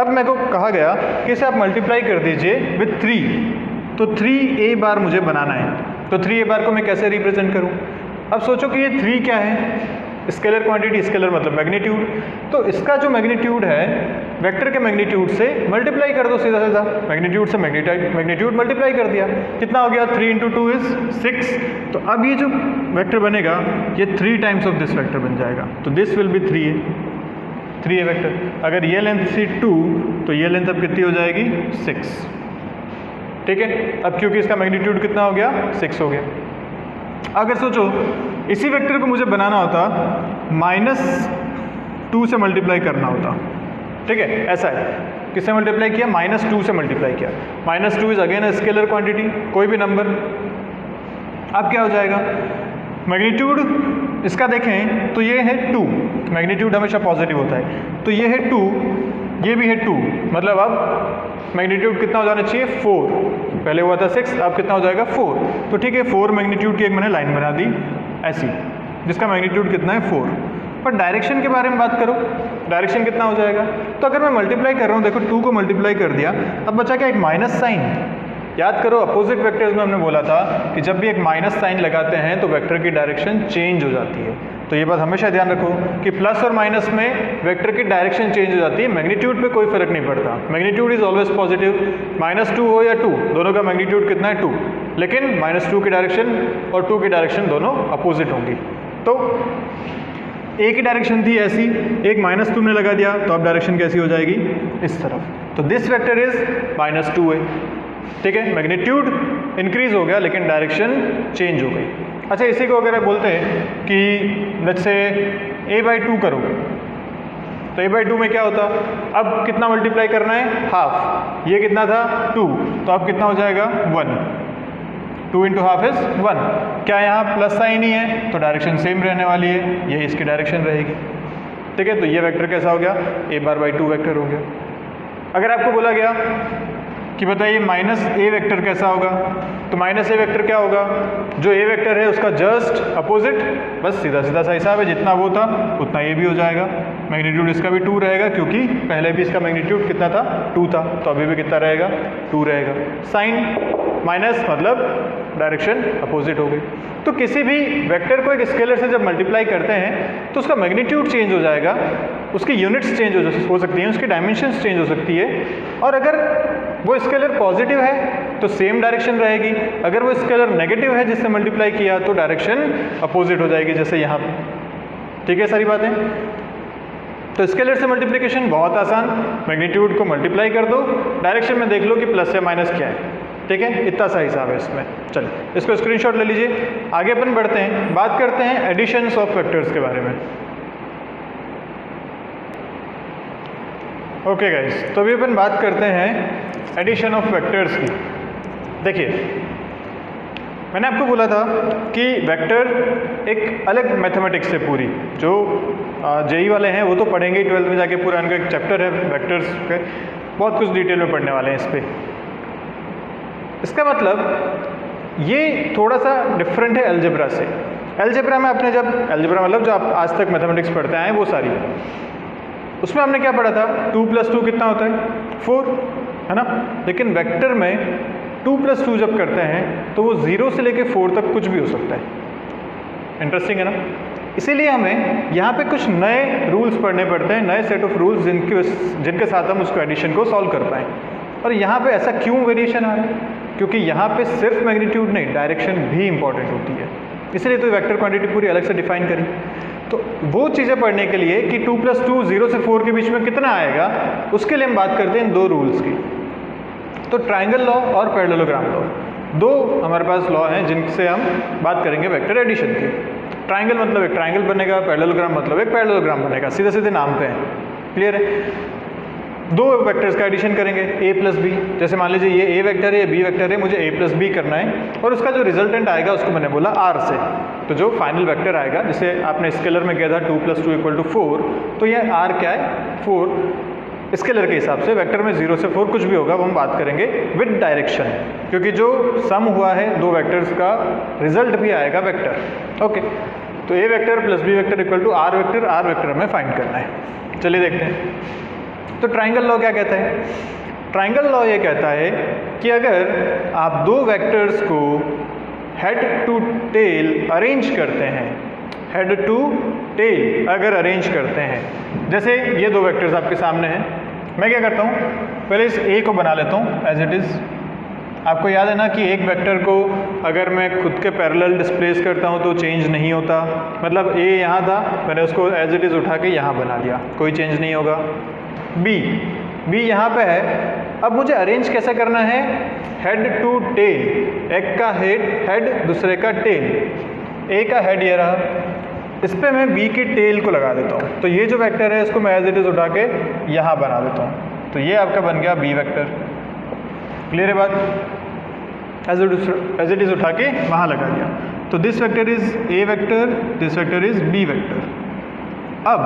अब मेरे को कहा गया कि इसे आप मल्टीप्लाई कर दीजिए विथ 3, तो 3a बार मुझे बनाना है। तो 3a बार को मैं कैसे रिप्रेजेंट करूँ? अब सोचो कि ये 3 क्या है, स्केलर क्वांटिटी, स्केलर मतलब मैग्नीट्यूड, तो इसका जो मैग्नीट्यूड है वेक्टर के मैग्नीट्यूड से मल्टीप्लाई कर दो सीधा सीधा, मैग्नीट्यूड से मैग्नीट्यूड मल्टीप्लाई कर दिया, कितना हो गया 3 × 2 इज 6। तो अब ये जो वेक्टर बनेगा ये 3 टाइम्स ऑफ दिस वेक्टर बन जाएगा, तो दिस विल बी 3 है वेक्टर। अगर ये लेंथ थी 2 तो ये लेंथ अब कितनी हो जाएगी 6, ठीक है। अब क्योंकि इसका मैग्नीट्यूड कितना हो गया 6 हो गया। अगर सोचो इसी वेक्टर को मुझे बनाना होता -2 से मल्टीप्लाई करना होता, ठीक है, ऐसा है, किससे मल्टीप्लाई किया -2 से मल्टीप्लाई किया, -2 is again a scalar quantity, कोई भी नंबर। अब क्या हो जाएगा मैग्नीट्यूड इसका देखें तो ये है 2, मैग्नीट्यूड हमेशा पॉजिटिव होता है, तो ये है 2, ये भी है 2, मतलब अब मैग्नीट्यूड कितना हो जाना चाहिए 4, पहले हुआ था 6, अब कितना हो जाएगा 4, तो ठीक है 4 मैग्नीट्यूड की एक मैंने लाइन बना दी ऐसी, जिसका मैग्नीट्यूड कितना है 4। पर डायरेक्शन के बारे में बात करो, डायरेक्शन कितना हो जाएगा, तो अगर मैं मल्टीप्लाई कर रहा हूँ, देखो 2 को मल्टीप्लाई कर दिया, अब बचा क्या एक माइनस साइन। याद करो अपोजिट वेक्टर्स में हमने बोला था कि जब भी एक माइनस साइन लगाते हैं तो वेक्टर की डायरेक्शन चेंज हो जाती है, तो ये बात हमेशा ध्यान रखो कि प्लस और माइनस में वेक्टर की डायरेक्शन चेंज हो जाती है, मैग्नीट्यूड पे कोई फर्क नहीं पड़ता, मैग्नीट्यूड इज ऑलवेज पॉजिटिव, -2 हो या 2, दोनों का मैग्नीट्यूड कितना है 2, लेकिन -2 की डायरेक्शन और 2 की डायरेक्शन दोनों अपोजिट होंगी। तो एक ही डायरेक्शन थी ऐसी, एक -2 ने लगा दिया तो अब डायरेक्शन कैसी हो जाएगी इस तरफ, तो दिस वेक्टर इज -2 है, ठीक है, मैग्नीट्यूड इंक्रीज हो गया लेकिन डायरेक्शन चेंज हो गई। अच्छा इसी को अगर आप बोलते हैं कि लेट्स से a/2 करो, तो a/2 में क्या होता, अब कितना मल्टीप्लाई करना है हाफ, ये कितना था 2, तो अब कितना हो जाएगा 1, 2 × हाफ इज 1, क्या यहाँ प्लस साइन ही है तो डायरेक्शन सेम रहने वाली है, यही इसकी डायरेक्शन रहेगी, ठीक है। तो ये वेक्टर कैसा हो गया a/2 वेक्टर हो गया। अगर आपको बोला गया कि बताइए -a वेक्टर कैसा होगा, तो -a वेक्टर क्या होगा, जो a वेक्टर है उसका जस्ट अपोजिट, बस सीधा सीधा सा हिसाब है, जितना वो था उतना ये भी हो जाएगा, मैग्नीट्यूड इसका भी 2 रहेगा क्योंकि पहले भी इसका मैग्नीट्यूड कितना था 2 था, तो अभी भी कितना रहेगा 2 रहेगा, साइन माइनस मतलब डायरेक्शन अपोजिट हो गई। तो किसी भी वेक्टर को एक स्केलर से जब मल्टीप्लाई करते हैं तो उसका मैग्नीट्यूड चेंज हो जाएगा, उसकी यूनिट्स चेंज हो सकती हैं, उसकी डायमेंशंस चेंज हो सकती है, और अगर वो स्केलर पॉजिटिव है तो सेम डायरेक्शन रहेगी, अगर वो स्केलर नेगेटिव है जिससे मल्टीप्लाई किया तो डायरेक्शन अपोजिट हो जाएगी, जैसे यहाँ पे, ठीक है सारी बातें। तो स्केलर से मल्टीप्लिकेशन बहुत आसान, मैग्नीट्यूड को मल्टीप्लाई कर दो, डायरेक्शन में देख लो कि प्लस या माइनस क्या है, ठीक है, इतना सा हिसाब है इसमें। चलिए इसको स्क्रीनशॉट ले लीजिए, आगे अपन बढ़ते हैं, बात करते हैं एडिशंस ऑफ वेक्टर्स के बारे में। ओके गाइस, तो अभी अपन बात करते हैं एडिशन ऑफ वेक्टर्स की। देखिए मैंने आपको बोला था कि वेक्टर एक अलग मैथमेटिक्स से पूरी, जो जेई वाले हैं वो तो पढ़ेंगे 12th में जाके, पूरा इनका एक चैप्टर है वेक्टर्स के, बहुत कुछ डिटेल में पढ़ने वाले हैं इस पर। इसका मतलब ये थोड़ा सा डिफरेंट है अलजेब्रा से। अलजेब्रा में आपने जब अलजेब्रा मतलब जो आप आज तक मैथमेटिक्स पढ़ते आए वो सारी, उसमें हमने क्या पढ़ा था 2 + 2 कितना होता है 4, है ना। लेकिन वेक्टर में 2 + 2 जब करते हैं तो वो 0 से लेके 4 तक कुछ भी हो सकता है। इंटरेस्टिंग है ना। इसीलिए हमें यहाँ पे कुछ नए रूल्स पढ़ने पड़ते हैं, नए सेट ऑफ रूल्स जिनके साथ हम उसको एडिशन को सॉल्व कर पाएँ। और यहाँ पे ऐसा क्यों वेरिएशन आ रहा है, क्योंकि यहाँ पे सिर्फ मैग्नीट्यूड नहीं डायरेक्शन भी इंपॉर्टेंट होती है, इसलिए तो वेक्टर क्वांटिटी पूरी अलग से डिफाइन करी। तो वो चीज़ें पढ़ने के लिए कि 2 + 2 0 से 4 के बीच में कितना आएगा, उसके लिए हम बात करते हैं 2 रूल्स की। तो ट्रायंगल लॉ और पैरेललोग्राम लॉ, 2 हमारे पास लॉ हैं जिनसे हम बात करेंगे वेक्टर एडिशन की। ट्रायंगल मतलब एक ट्रायंगल बनेगा, पैरेललोग्राम मतलब एक पैरेललोग्राम बनेगा, सीधे सीधे नाम पे है, क्लियर है। 2 वेक्टर्स का एडिशन करेंगे a + b, जैसे मान लीजिए ये a वेक्टर है, ये b वेक्टर है, मुझे a + b करना है, और उसका जो रिजल्टेंट आएगा उसको मैंने बोला r से। तो जो फाइनल वेक्टर आएगा, जैसे आपने स्केलर में किया था 2 + 2 = 4, तो ये r क्या है 4, स्केलर के हिसाब से। वेक्टर में 0 से 4 कुछ भी होगा, वो हम बात करेंगे विद डायरेक्शन, क्योंकि जो सम हुआ है 2 वेक्टर्स का रिजल्ट भी आएगा वेक्टर। ओके, तो a vector + b vector = r vector हमें फाइंड करना है। चलिए देखते हैं। तो ट्रायंगल लॉ क्या कहता है, ट्रायंगल लॉ ये कहता है कि अगर आप 2 वेक्टर्स को हेड टू टेल अरेंज करते हैं, हेड टू टेल अगर अरेंज करते हैं, जैसे ये दो वेक्टर्स आपके सामने हैं, मैं क्या करता हूँ पहले इस ए को बना लेता हूँ एज इट इज़। आपको याद है ना कि एक वेक्टर को अगर मैं खुद के पैरेलल डिस्प्लेस करता हूँ तो चेंज नहीं होता, मतलब ए यहाँ था, मैंने उसको एज इट इज़ उठा के यहाँ बना दिया, कोई चेंज नहीं होगा। बी यहाँ पे है, अब मुझे अरेंज कैसे करना है, हेड टू टेल, एक का हेड दूसरे का टेल। ए का हेड ये रहा, इस पर मैं बी की टेल को लगा देता हूँ, तो ये जो वेक्टर है इसको मैं एज इट इज़ उठा के यहाँ बना देता हूँ, तो ये आपका बन गया बी वेक्टर। क्लियर है बात, एज इट इज़ उठा के वहाँ लगा दिया, तो this vector is A vector, this vector is B vector. अब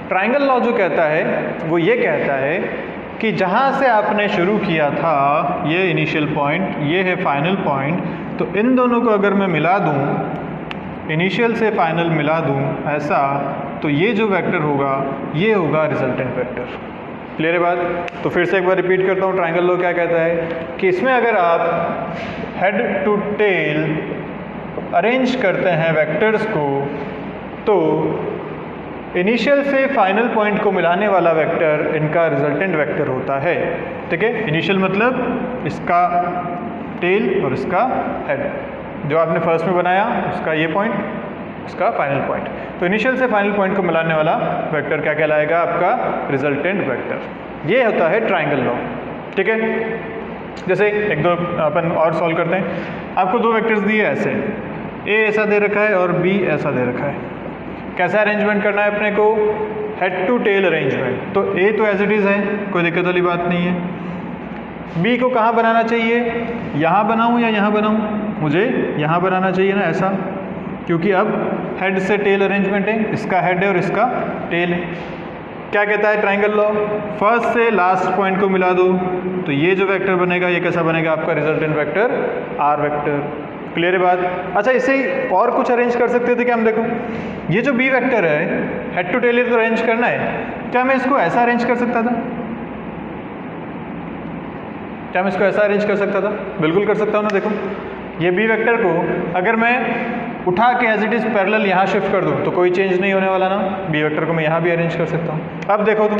ट्राइंगल लॉ जो कहता है वो ये कहता है कि जहाँ से आपने शुरू किया था, ये इनिशियल पॉइंट, ये है फाइनल पॉइंट, तो इन दोनों को अगर मैं मिला दूँ, इनिशियल से फाइनल मिला दूँ ऐसा, तो ये जो वेक्टर होगा ये होगा रिजल्टेंट वेक्टर। क्लियर है बात, तो फिर से एक बार रिपीट करता हूँ, ट्राइंगल लॉ क्या कहता है कि इसमें अगर आप हेड टू टेल अरेंज करते हैं वेक्टर्स को, तो इनिशियल से फाइनल पॉइंट को मिलाने वाला वेक्टर इनका रिजल्टेंट वेक्टर होता है। ठीक है, इनिशियल मतलब इसका टेल और इसका हेड, जो आपने फर्स्ट में बनाया उसका ये पॉइंट, इसका फाइनल पॉइंट, तो इनिशियल से फाइनल पॉइंट को मिलाने वाला वेक्टर क्या कहलाएगा, आपका रिजल्टेंट वेक्टर। ये होता है ट्राइंगल लॉ। ठीक है, जैसे एक दो अपन और सॉल्व करते हैं। आपको दो वेक्टर्स दिए ऐसे, ए ऐसा दे रखा है और बी ऐसा दे रखा है। कैसा अरेंजमेंट करना है अपने को, हेड टू टेल अरेंजमेंट। तो ए तो एज इट इज़ है, कोई दिक्कत वाली बात नहीं है। बी को कहाँ बनाना चाहिए, यहाँ बनाऊँ या यहाँ बनाऊँ, मुझे यहाँ बनाना चाहिए ना ऐसा, क्योंकि अब हेड से टेल अरेंजमेंट है, इसका हेड है और इसका टेल है। क्या कहता है ट्राइंगल लॉ, फर्स्ट से लास्ट पॉइंट को मिला दो, तो ये जो वेक्टर बनेगा ये कैसा बनेगा, आपका resultant vector R vector. Clear है बात। अच्छा, इसे और कुछ अरेंज कर सकते थे क्या हम, देखो ये जो बी वेक्टर है हेड टू टेल तो अरेंज करना है, क्या मैं इसको ऐसा अरेंज कर सकता था, क्या मैं इसको ऐसा अरेंज कर सकता था, बिल्कुल कर सकता हूँ ना। देखो ये बी वेक्टर को अगर मैं उठा के एज इट इज़ पैरेलल यहाँ शिफ्ट कर दूँ तो कोई चेंज नहीं होने वाला ना, बी वेक्टर को मैं यहाँ भी अरेंज कर सकता हूँ। अब देखो तुम,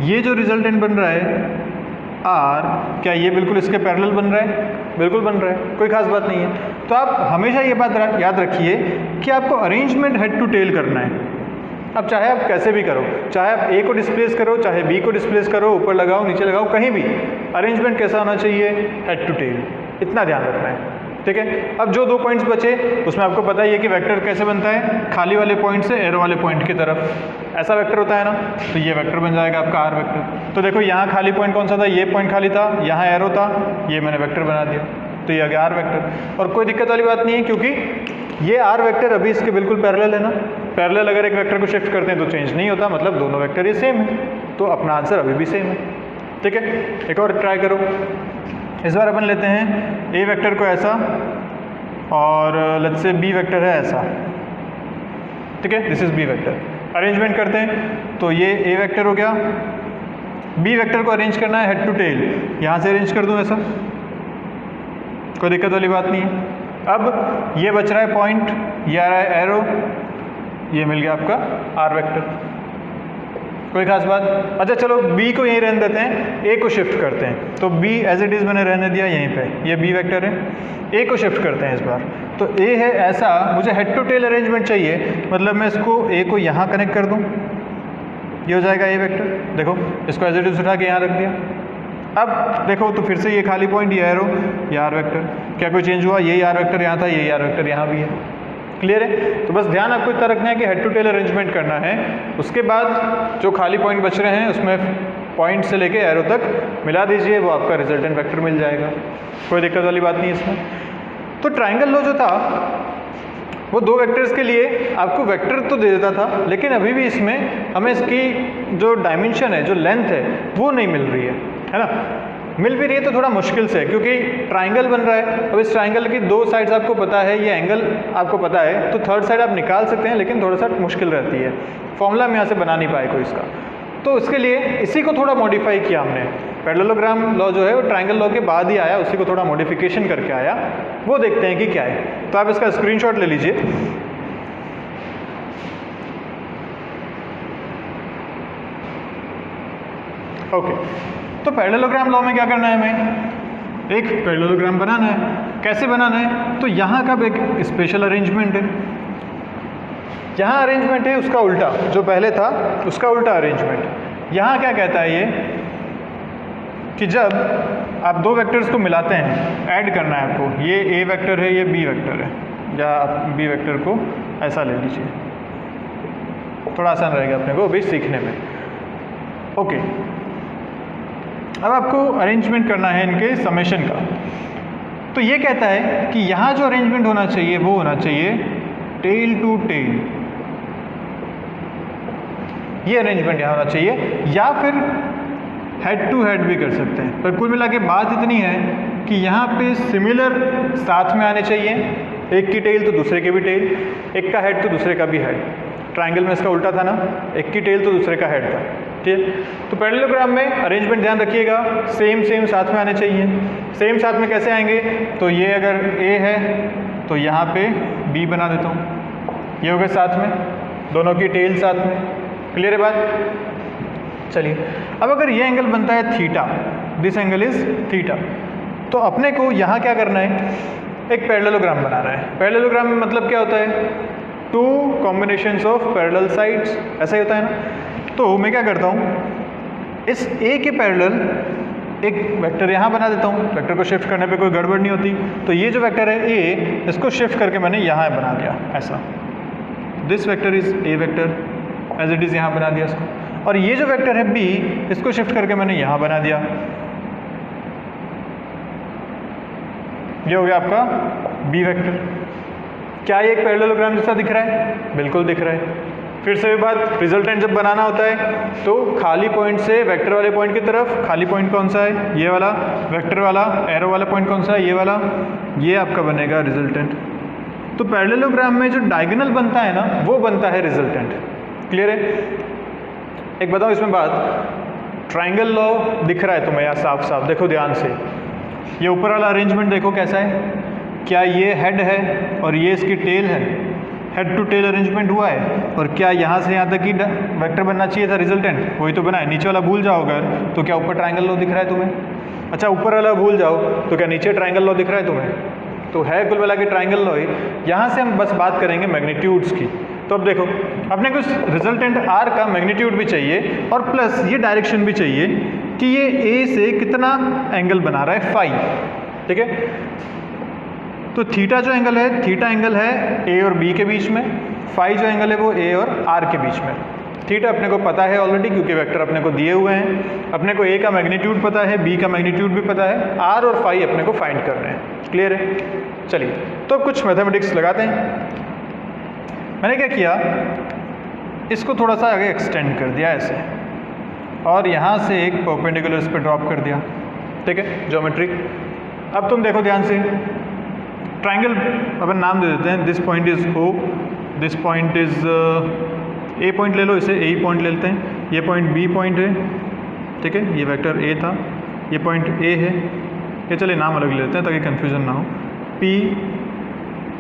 ये जो रिजल्टेंट बन रहा है आर, क्या ये बिल्कुल इसके पैरेलल बन रहा है, बिल्कुल बन रहा है, कोई खास बात नहीं है। तो आप हमेशा ये बात याद रखिए कि आपको अरेंजमेंट हेड टू टेल करना है। अब चाहे आप कैसे भी करो, चाहे आप ए को डिस्प्लेस करो, चाहे बी को डिस्प्लेस करो, ऊपर लगाओ नीचे लगाओ, कहीं भी अरेंजमेंट कैसा होना चाहिए, हेड टू टेल, इतना ध्यान रखना है। ठीक है, अब जो दो पॉइंट्स बचे उसमें आपको पता ही है कि वेक्टर कैसे बनता है, खाली वाले पॉइंट से एरो वाले पॉइंट की तरफ, ऐसा वेक्टर होता है ना, तो ये वेक्टर बन जाएगा आपका आर वेक्टर। तो देखो यहाँ खाली पॉइंट कौन सा था, ये पॉइंट खाली था, यहाँ एरो था, ये मैंने वेक्टर बना दिया, तो ये आ गया आर वेक्टर। और कोई दिक्कत वाली बात नहीं है, क्योंकि ये आर वेक्टर अभी इसके बिल्कुल पैरेलल है ना, पैरेलल अगर एक वेक्टर को शिफ्ट करते हैं तो चेंज नहीं होता, मतलब दोनों वेक्टर ये सेम है, तो अपना आंसर अभी भी सेम है। ठीक है, एक और ट्राई करो। इस बार अपन लेते हैं ए वेक्टर को ऐसा और लेट्स से बी वेक्टर है ऐसा। ठीक है, this is B vector. Arrangement करते हैं, तो ये ए वेक्टर हो गया, बी वेक्टर को अरेंज करना है हेड टू टेल, यहाँ से अरेंज कर दूँ ऐसा, कोई दिक्कत वाली बात नहीं है। अब ये बच रहा है पॉइंट, ये आ रहा है एरो, ये मिल गया आपका आर वेक्टर, कोई खास बात। अच्छा चलो बी को यहीं रहने देते हैं, ए को शिफ्ट करते हैं, तो बी एज इट इज़ मैंने रहने दिया यहीं पे, ये बी वेक्टर है। ए को शिफ्ट करते हैं इस बार, तो ए है ऐसा, मुझे हेड टू टेल अरेंजमेंट चाहिए, मतलब मैं इसको ए को यहाँ कनेक्ट कर दूँ, ये हो जाएगा ए वेक्टर। देखो इसको एज इट इज़ उठा के यहाँ रख दिया। अब देखो तो फिर से ये खाली पॉइंट, ये एरो, ये आर वेक्टर, क्या कोई चेंज हुआ, यही आर वेक्टर यहाँ था, यही आर वेक्टर यहाँ भी है। क्लियर है, तो बस ध्यान आपको इतना रखना है कि हेड टू टेल अरेंजमेंट करना है, उसके बाद जो खाली पॉइंट बच रहे हैं उसमें पॉइंट से लेके एरो तक मिला दीजिए, वो आपका रिजल्टेंट वेक्टर मिल जाएगा, कोई दिक्कत वाली बात नहीं इसमें। तो ट्राइंगल लॉ जो था वो दो वेक्टर्स के लिए आपको वेक्टर तो दे देता था, लेकिन अभी भी इसमें हमें इसकी जो डायमेंशन है, जो लेंथ है, वो नहीं मिल रही है ना। मिल भी रही है तो थोड़ा मुश्किल से, क्योंकि ट्राइंगल बन रहा है। अब इस ट्राइंगल की दो साइड्स आपको पता है, ये एंगल आपको पता है, तो थर्ड साइड आप निकाल सकते हैं, लेकिन थोड़ा सा मुश्किल रहती है, फॉर्मूला में यहाँ से बना नहीं पाए कोई इसका। तो इसके लिए इसी को थोड़ा मॉडिफाई किया हमने, पैरेललोग्राम लॉ जो है वो ट्राइंगल लॉ के बाद ही आया, उसी को थोड़ा मॉडिफिकेशन करके आया, वो देखते हैं कि क्या है। तो आप इसका स्क्रीनशॉट ले लीजिए। ओके, तो पैरेललोग्राम लॉ में क्या करना है हमें? एक पैरेललोग्राम बनाना है। कैसे बनाना है? तो यहाँ का एक स्पेशल अरेंजमेंट है, यहाँ अरेंजमेंट है उसका उल्टा, जो पहले था उसका उल्टा अरेंजमेंट। यहाँ क्या कहता है ये कि जब आप दो वेक्टर्स को मिलाते हैं, ऐड करना है आपको, ये ए वेक्टर है, ये बी वेक्टर है, या आप बी वेक्टर को ऐसा ले लीजिए, थोड़ा आसान रहेगा अपने को भी सीखने में। ओके, अब आपको अरेंजमेंट करना है इनके समेशन का। तो ये कहता है कि यहाँ जो अरेंजमेंट होना चाहिए वो होना चाहिए टेल टू टेल, ये अरेंजमेंट यहाँ होना चाहिए, या फिर हेड टू हेड भी कर सकते हैं। पर कुल मिला के बात इतनी है कि यहाँ पे सिमिलर साथ में आने चाहिए, एक की टेल तो दूसरे के भी टेल, एक का हेड तो दूसरे का भी हेड। ट्रायंगल में इसका उल्टा था ना, एक की टेल तो दूसरे का हेड था, ठीक है। तो पैरेललोग्राम में अरेंजमेंट ध्यान रखिएगा, सेम सेम साथ में आने चाहिए। सेम साथ में कैसे आएंगे? तो ये अगर ए है तो यहाँ पे बी बना देता हूँ, ये हो गए साथ में, दोनों की टेल साथ में। क्लियर है बात? चलिए, अब अगर ये एंगल बनता है theta, this angle is theta, तो अपने को यहाँ क्या करना है? एक पैरेललोग्राम बनाना है। पैरेललोग्राम में मतलब क्या होता है? Two combinations of parallel sides, ऐसा ही होता है ना। तो मैं क्या करता हूँ, इस ए के पैरेलल एक वेक्टर यहाँ बना देता हूँ। वेक्टर को शिफ्ट करने पे कोई गड़बड़ नहीं होती। तो ये जो वेक्टर है ए, इसको शिफ्ट करके मैंने यहाँ बना दिया ऐसा, this vector is A vector, as it is यहाँ बना दिया इसको। और ये जो वेक्टर है बी, इसको शिफ्ट करके मैंने यहाँ बना दिया, ये हो गया आपका बी वेक्टर। क्या ये एक पैरेललोग्राम जैसा दिख रहा है? बिल्कुल दिख रहा है। फिर से बात, रिजल्टेंट जब बनाना होता है तो खाली पॉइंट से वेक्टर वाले पॉइंट की तरफ, खाली पॉइंट कौन सा है? ये वाला। वेक्टर वाला एरो वाला पॉइंट कौन सा है? ये वाला। ये आपका बनेगा रिजल्टेंट। तो पैरेललोग्राम में जो डायगोनल बनता है ना, वो बनता है रिजल्टेंट। क्लियर है? एक बताओ इसमें बात, ट्रायंगल लॉ दिख रहा है तुम्हें यहाँ साफ साफ, देखो ध्यान से। ये ऊपर वाला अरेंजमेंट देखो कैसा है, क्या ये हेड है और ये इसकी टेल है, हेड टू टेल अरेंजमेंट हुआ है। और क्या यहाँ से यहाँ तक ही वेक्टर बनना चाहिए था रिजल्टेंट? वही तो बना है। नीचे वाला भूल जाओ अगर, तो क्या ऊपर ट्रायंगल लॉ दिख रहा है तुम्हें? अच्छा, ऊपर वाला भूल जाओ तो क्या नीचे ट्रायंगल लॉ दिख रहा है तुम्हें? तो है कुल मिला के ट्रायंगल लॉ ही। यहाँ से हम बस बात करेंगे मैग्नीट्यूड्स की। तो अब देखो, अपने को रिजल्टेंट आर का मैग्नीट्यूड भी चाहिए और प्लस ये डायरेक्शन भी चाहिए कि ये ए से कितना एंगल बना रहा है, फाई। ठीक है, तो थीटा जो एंगल है, थीटा एंगल है ए और बी के बीच में, फाई जो एंगल है वो ए और आर के बीच में। थीटा अपने को पता है ऑलरेडी, क्योंकि वेक्टर अपने को दिए हुए हैं। अपने को ए का मैग्नीट्यूड पता है, बी का मैग्नीट्यूड भी पता है, आर और फाई अपने को फाइंड करना है। क्लियर है? चलिए, तो कुछ मैथमेटिक्स लगाते हैं। मैंने क्या किया, इसको थोड़ा सा आगे एक्सटेंड कर दिया ऐसे, और यहाँ से एक परपेंडिकुलर इस पर ड्रॉप कर दिया। ठीक है, ज्योमेट्री। अब तुम देखो ध्यान से, ट्रायंगल अपन नाम दे देते हैं, this point is O, this point is A point ले लो, इसे ए पॉइंट ले लेते हैं। ये पॉइंट बी पॉइंट है, ठीक है, ये वेक्टर ए था, ये पॉइंट ए है। ये चलिए नाम अलग ले लेते हैं ताकि कन्फ्यूजन ना हो। पी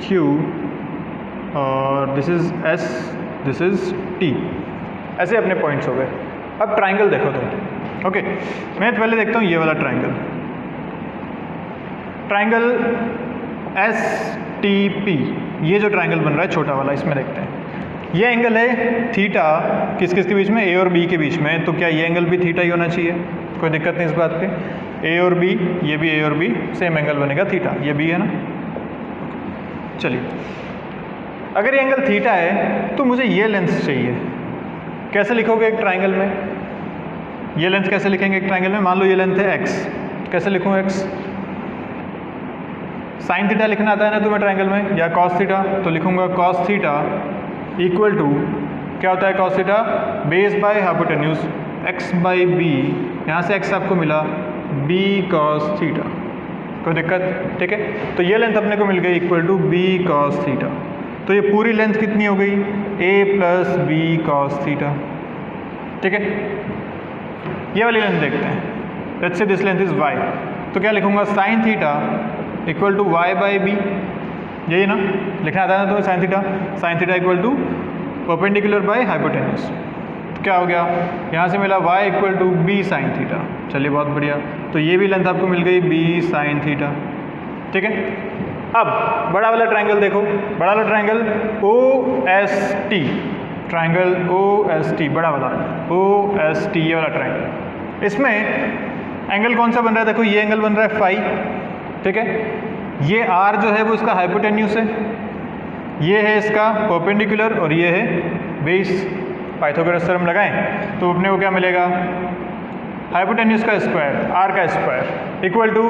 क्यू और this is S, this is T, ऐसे अपने पॉइंट्स हो गए। अब ट्रायंगल देखो तुम। ओके, मैं पहले देखता हूँ ये वाला triangle, triangle S T P. ये जो ट्रायंगल बन रहा है छोटा वाला, इसमें देखते हैं। ये एंगल है थीटा, किस किस के बीच में? ए और बी के बीच में। तो क्या ये एंगल भी थीटा ही होना चाहिए? कोई दिक्कत नहीं इस बात पे। ए और बी, ये भी ए और बी, सेम एंगल बनेगा थीटा। ये बी है ना। चलिए, अगर ये एंगल थीटा है तो मुझे ये लेंथ चाहिए। कैसे लिखोगे एक ट्रायंगल में? ये लेंथ कैसे लिखेंगे एक ट्रायंगल में? मान लो ये लेंथ है एक्स, कैसे लिखूँ एक्स? साइन थीटा लिखना आता है ना तुम्हें ट्रायंगल में, या कॉस थीटा? तो लिखूंगा कॉस थीटा इक्वल टू, क्या होता है cos theta? Base by hypotenuse, x by b. यहाँ से एक्स आपको मिला, बी कॉस थीटा। कोई दिक्कत? ठीक है, तो ये लेंथ अपने को मिल गई equal to b cos theta. तो ये पूरी लेंथ कितनी हो गई? A plus B cos theta. ठीक है, ये वाली लेंथ देखते हैं। Let's say this length is why, तो क्या लिखूंगा? Sine theta equal to y by b. यही ना लिखना आता है ना तुम्हें? Sine theta equal to perpendicular by hypotenuse. तो क्या हो गया, यहाँ से मिला y equal to b sine theta. चलिए बहुत बढ़िया, तो ये भी लेंथ आपको मिल गई बी साइन थीटा। ठीक है, अब बड़ा वाला ट्रायंगल देखो, बड़ा वाला triangle O S T, triangle O S T, बड़ा वाला ओ एस टी, ये वाला ट्रायंगल, इसमें एंगल कौन सा बन रहा है, देखो ये एंगल बन रहा है फाई। ठीक है, ये आर जो है वो इसका हाइपोटेन्यूस है, ये है इसका परपेंडिकुलर और ये है बेस। पाइथागोरस थ्योरम लगाएं तो अपने को क्या मिलेगा, हाइपोटेन्यूस का स्क्वायर आर का स्क्वायर इक्वल टू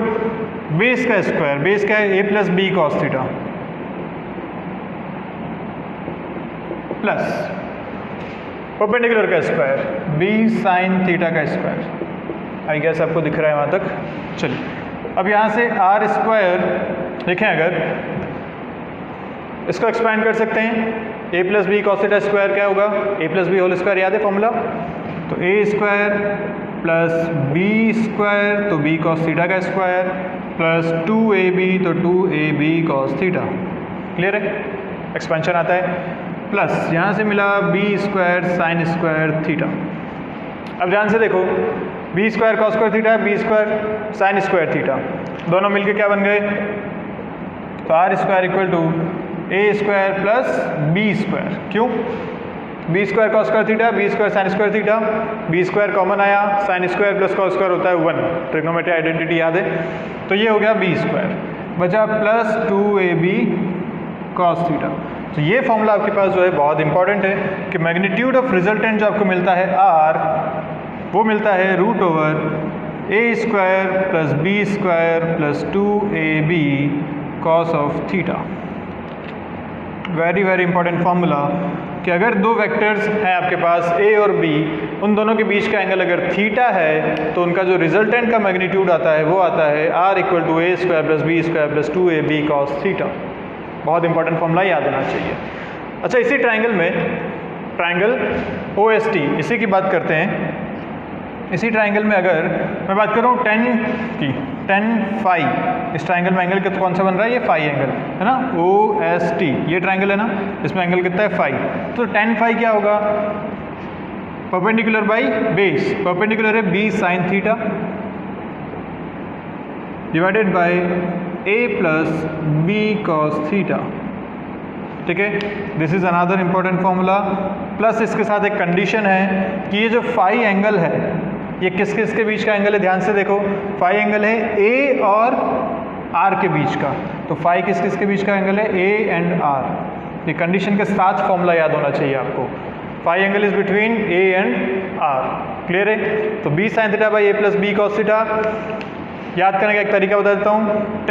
बेस का स्क्वायर, बेस क्या है A plus B cos theta, plus perpendicular का स्क्वायर बी साइन थीटा का स्क्वायर। आई गेस आपको दिख रहा है वहाँ तक। चलिए अब यहाँ से आर स्क्वायर लिखें, अगर इसको एक्सपेंड कर सकते हैं, A plus B cos theta square क्या होगा, A plus B whole square, याद है फॉर्मूला, तो A square plus B square तो बी कॉस थीटा का स्क्वायर प्लस 2ab तो 2ab कॉस थीटा। क्लियर है, एक्सपेंशन आता है, प्लस यहाँ से मिला B square sine square theta. अब ध्यान से देखो, B square cos square theta, B square sine square theta, दोनों मिलके क्या बन गए, तो R square equal to A square plus B square. क्यों, B square cos square theta, B square sine square theta, B square common आया, sine square plus cos square होता है 1, ट्रिग्नोमेट्री आइडेंटिटी याद है, तो ये हो गया बी स्क्वायर, बचा प्लस 2ab कॉस थीटा। तो ये फॉर्मूला आपके पास जो है बहुत इंपॉर्टेंट है कि मैग्नीट्यूड ऑफ रिजल्टेंट जो आपको मिलता है आर, वो मिलता है root over a square plus B square plus 2ab cos of theta. Very very important formula कि अगर दो वेक्टर्स हैं आपके पास ए और बी, उन दोनों के बीच का एंगल अगर थीटा है तो उनका जो रिजल्टेंट का मैग्नीट्यूड आता है वो आता है R equal to A square plus B square plus 2ab cos theta. बहुत इंपॉर्टेंट फॉर्मूला याद होना चाहिए। अच्छा, इसी ट्रायंगल में ट्रायंगल ओ एस टी, इसी की बात करते हैं। इसी ट्रायंगल में अगर मैं बात करूँ tan की, tan फाई, इस ट्रायंगल में एंगल कितना कौन सा बन रहा है, ये फाई एंगल है ना, ओ एस टी, ये ट्रायंगल है ना, इसमें एंगल कितना है फाई, तो tan फाई क्या होगा, परपेंडिकुलर बाई बेस, परपेंडिकुलर है b sine theta divided by a plus B cos theta. ठीक है, this is another important formula. Plus इसके साथ एक कंडीशन है कि ये जो फाई एंगल है ये किस किस के बीच का एंगल है, ध्यान से देखो, फाई एंगल है ए और आर के बीच का, तो फाई किस किस के बीच का एंगल है, ए एंड आर। ये कंडीशन के साथ फॉर्मूला याद होना चाहिए आपको, phi angle is between a and R. Clear है, तो b sine theta by a plus B cos theta. याद करने का एक तरीका बता देता हूँ,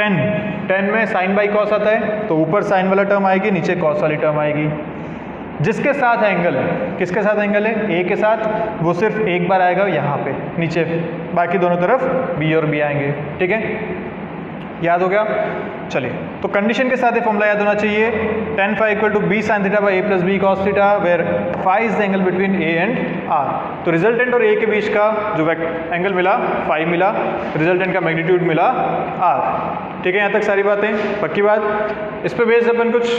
tan में साइन बाई कॉस आता है, तो ऊपर साइन वाला टर्म आएगी, नीचे कॉस वाली टर्म आएगी। जिसके साथ एंगल है, किसके साथ एंगल है, ए के साथ, वो सिर्फ एक बार आएगा यहाँ पे नीचे, बाकी दोनों तरफ बी और बी आएंगे। ठीक है, याद हो गया। चलिए, तो कंडीशन के साथ ये फॉर्मूला याद होना चाहिए, tan phi equal to b sine theta by a plus B cos theta, where phi is the angle between a and R. तो रिजल्टेंट और ए के बीच का जो एंगल मिला फाई मिला, रिजल्टेंट का मैग्नीट्यूड मिला आर। ठीक है, यहाँ तक सारी बातें पक्की बात। इस पर बेस्ड अपन कुछ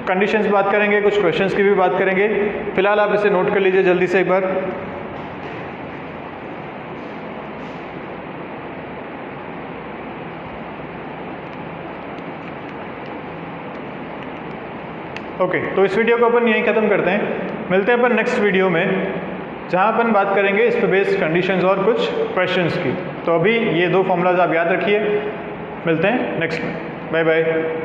कंडीशंस बात करेंगे, कुछ क्वेश्चंस की भी बात करेंगे। फिलहाल आप इसे नोट कर लीजिए जल्दी से एक बार। ओके, तो इस वीडियो को अपन यहीं ख़त्म करते हैं। मिलते हैं अपन नेक्स्ट वीडियो में, जहाँ अपन बात करेंगे इस पे बेस्ड कंडीशंस और कुछ क्वेश्चंस की। तो अभी ये दो फॉर्मूलाज आप याद रखिए। मिलते हैं नेक्स्ट में, बाय बाय।